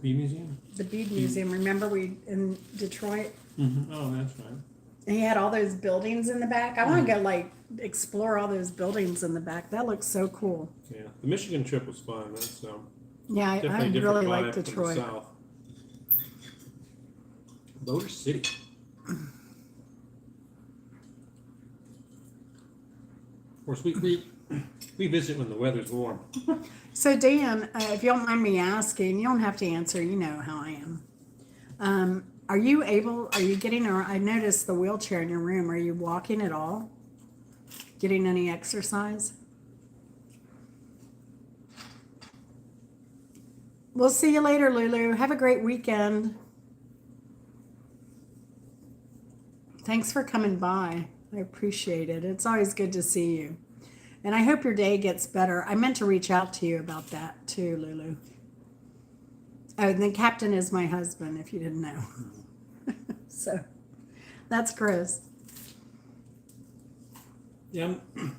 Bee museum? The bead museum, remember we in Detroit? Mm-hmm. Oh, that's right. And he had all those buildings in the back. I want to go like explore all those buildings in the back. That looks so cool. Yeah, the Michigan trip was fun. That's Yeah, I definitely different really vibe like from the Detroit. South. Motor City. Of course, we visit when the weather's warm. So Dan, if you don't mind me asking, you don't have to answer. You know how I am. Are you getting, or I noticed the wheelchair in your room. Are you walking at all? Getting any exercise? We'll see you later, Lulu. Have a great weekend. Thanks for coming by. I appreciate it. It's always good to see you. And I hope your day gets better. I meant to reach out to you about that too, Lulu. Oh, and the captain is my husband, if you didn't know. So that's Chris. Yeah,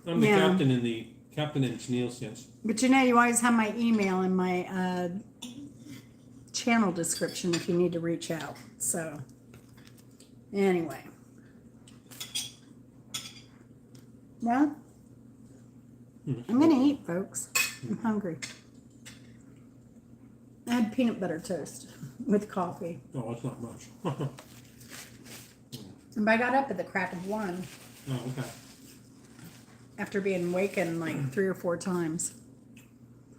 I'm the captain in the Captain and Chenille sense. But you know, you always have my email in my channel description if you need to reach out. So anyway. Well, I'm going to eat, folks. I'm hungry. I had peanut butter toast with coffee. Oh, that's not much. And I got up at the crack of 1 Oh, okay. after being wakened like 3 or 4 times.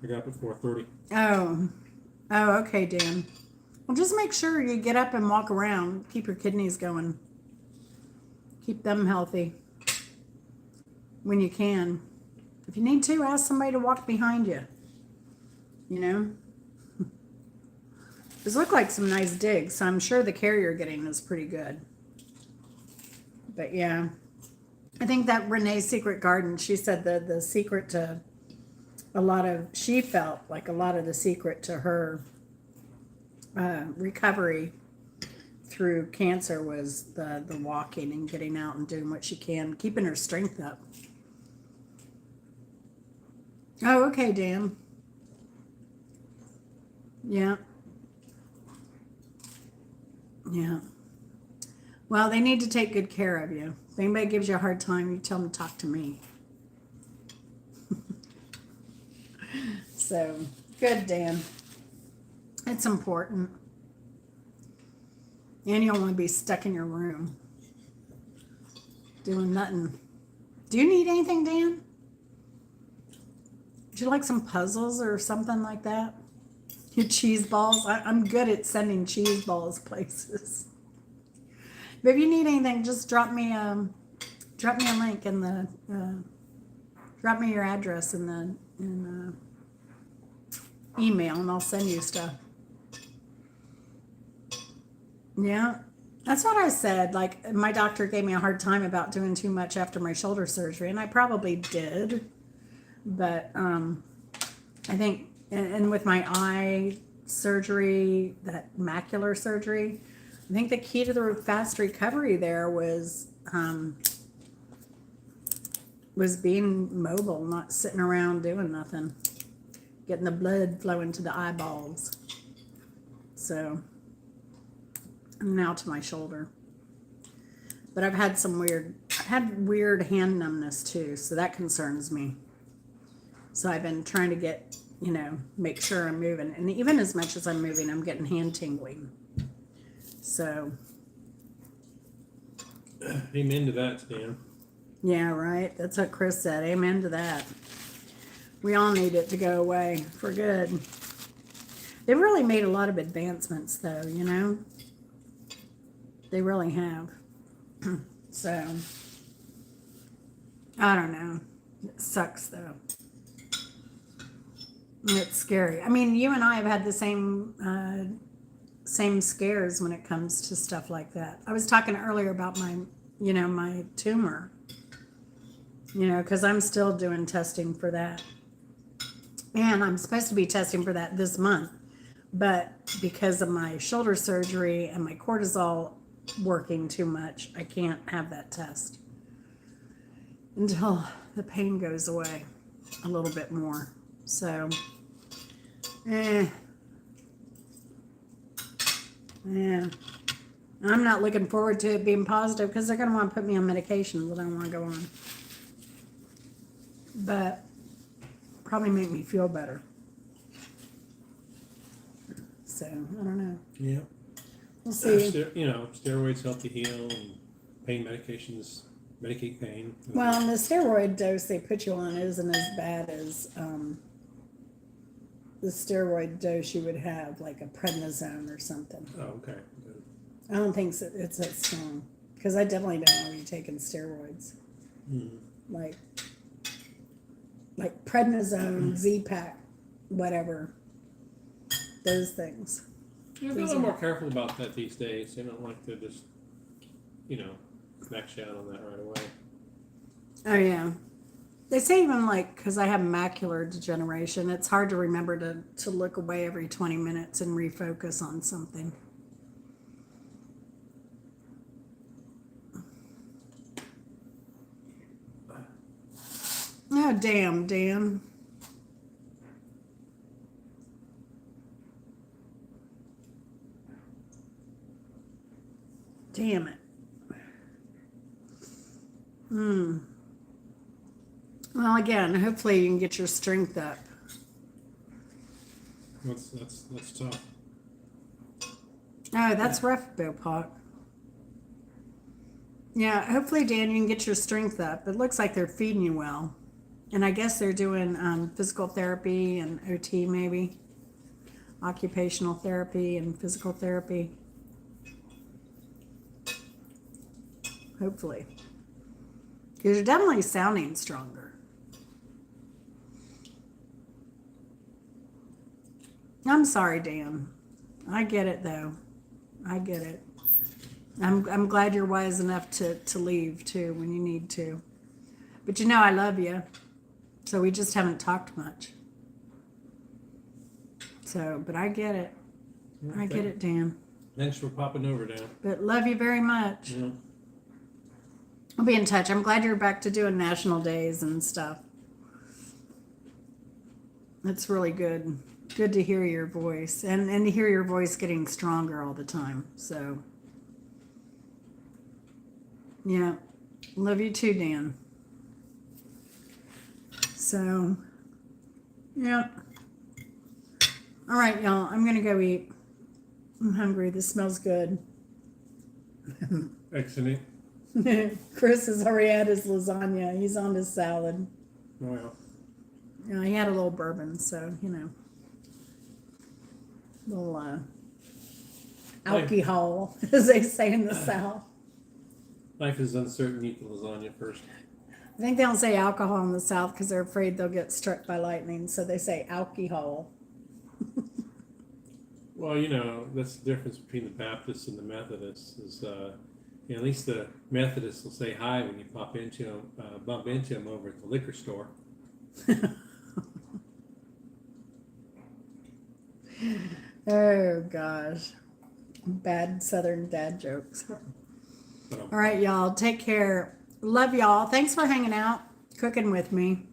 I got up at 4:30. Oh, Oh, okay, Dan. Well, just make sure you get up and walk around. Keep your kidneys going. Keep them healthy when you can. If you need to, ask somebody to walk behind you. You know? These look like some nice digs, so I'm sure the care you're getting is pretty good. But yeah, I think that Renee's Secret Garden, she said the secret to she felt like a lot of the secret to her recovery through cancer was the walking and getting out and doing what she can, keeping her strength up. Oh, okay, Dan. Yeah. Yeah. Well, they need to take good care of you. If anybody gives you a hard time, you tell them to talk to me. So, good, Dan. It's important. And you don't want to be stuck in your room doing nothing. Do you need anything, Dan? Would you like some puzzles or something like that? Your cheese balls? I'm good at sending cheese balls places. But if you need anything, just drop me a link in the drop me your address in the email, and I'll send you stuff. Yeah, that's what I said. Like, my doctor gave me a hard time about doing too much after my shoulder surgery, and I probably did. But I think, and with my eye surgery, that macular surgery, I think the key to the fast recovery there was being mobile, not sitting around doing nothing, getting the blood flowing to the eyeballs. So now to my shoulder. But I've had weird hand numbness too, so that concerns me. So I've been trying to get, make sure I'm moving. And even as much as I'm moving, I'm getting hand tingling. So. Amen to that, Stan. Yeah, right. That's what Chris said. Amen to that. We all need it to go away for good. They've really made a lot of advancements, though, They really have. So, I don't know. It sucks, though. It's scary. I mean, you and I have had the same scares when it comes to stuff like that. I was talking earlier about my tumor, because I'm still doing testing for that. And I'm supposed to be testing for that this month. But because of my shoulder surgery and my cortisol working too much, I can't have that test until the pain goes away a little bit more. So, yeah. I'm not looking forward to it being positive because they're going to want to put me on medications that I don't want to go on. But probably make me feel better. So, I don't know. Yeah. We'll see. Steroids help to heal, and pain medications medicate pain. Well, and the steroid dose they put you on isn't as bad as the steroid dose you would have, like a prednisone or something. Oh, okay. Good. I don't think it's that strong, because I definitely don't want to be taking steroids. Like prednisone, Z-Pak, whatever. Those things. Yeah, I'm a little more careful about that these days. They don't like to just, max you out on that right away. Oh, yeah. They say even because I have macular degeneration, it's hard to remember to look away every 20 minutes and refocus on something. Oh, damn, Dan. Damn it. Well, again, hopefully you can get your strength up. That's tough. Oh, that's rough, Bopak. Yeah, hopefully, Dan, you can get your strength up. It looks like they're feeding you well. And I guess they're doing physical therapy and OT maybe. occupational therapy and physical therapy. Hopefully. Because you're definitely sounding stronger. I'm sorry, Dan. I get it, though. I get it. I'm glad you're wise enough to leave, too, when you need to. But you know I love you. So we just haven't talked much. So, but I get it. I get it, Dan. Thanks for popping over, Dan. But love you very much. Yeah. I'll be in touch. I'm glad you're back to doing national days and stuff. That's really good. Good to hear your voice. And to hear your voice getting stronger all the time. So, yeah. Love you too, Dan. So, yeah. All right, y'all. I'm going to go eat. I'm hungry. This smells good. Excellent. Chris has already had his lasagna. He's on his salad. Well, You know, he had a little bourbon, so, little alcohol, as they say in the South. life is uncertain. Eat the lasagna first. I think they don't say alcohol in the South because they're afraid they'll get struck by lightning, so they say alcohol. Well, that's the difference between the Baptists and the Methodists. Is at least the Methodists will say hi when you bump into them over at the liquor store. Oh gosh, bad Southern dad jokes. All right, y'all, take care. Love y'all. Thanks for hanging out, cooking with me.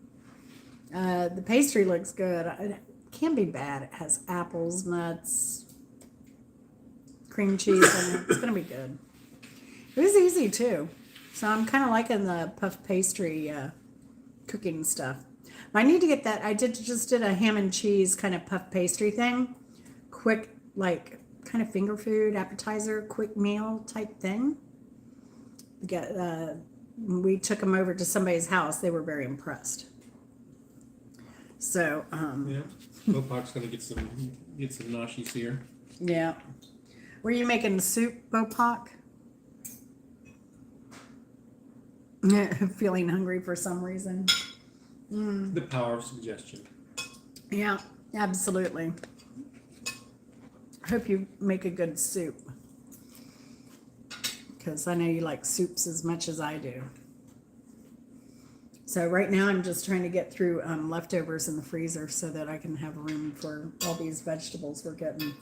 The pastry looks good. It can't be bad. It has apples, nuts, cream cheese in it. It's gonna be good. It was easy too, so I'm kind of liking the puff pastry cooking stuff. I need to get that. I just did a ham and cheese kind of puff pastry thing. Quick, like kind of finger food, appetizer, quick meal type thing. We took them over to somebody's house. They were very impressed. So, Yeah, Bopak's gonna get some noshi's here. yeah. Were you making soup, Bopak? Feeling hungry for some reason. The power of suggestion. Yeah, absolutely. Hope you make a good soup. Because I know you like soups as much as I do. So right now I'm just trying to get through leftovers in the freezer so that I can have room for all these vegetables we're getting.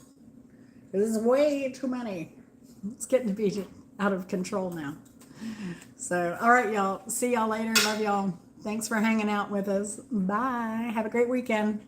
This is way too many. It's getting to be out of control now. So, all right, y'all. See y'all later. Love y'all. Thanks for hanging out with us. Bye. Have a great weekend.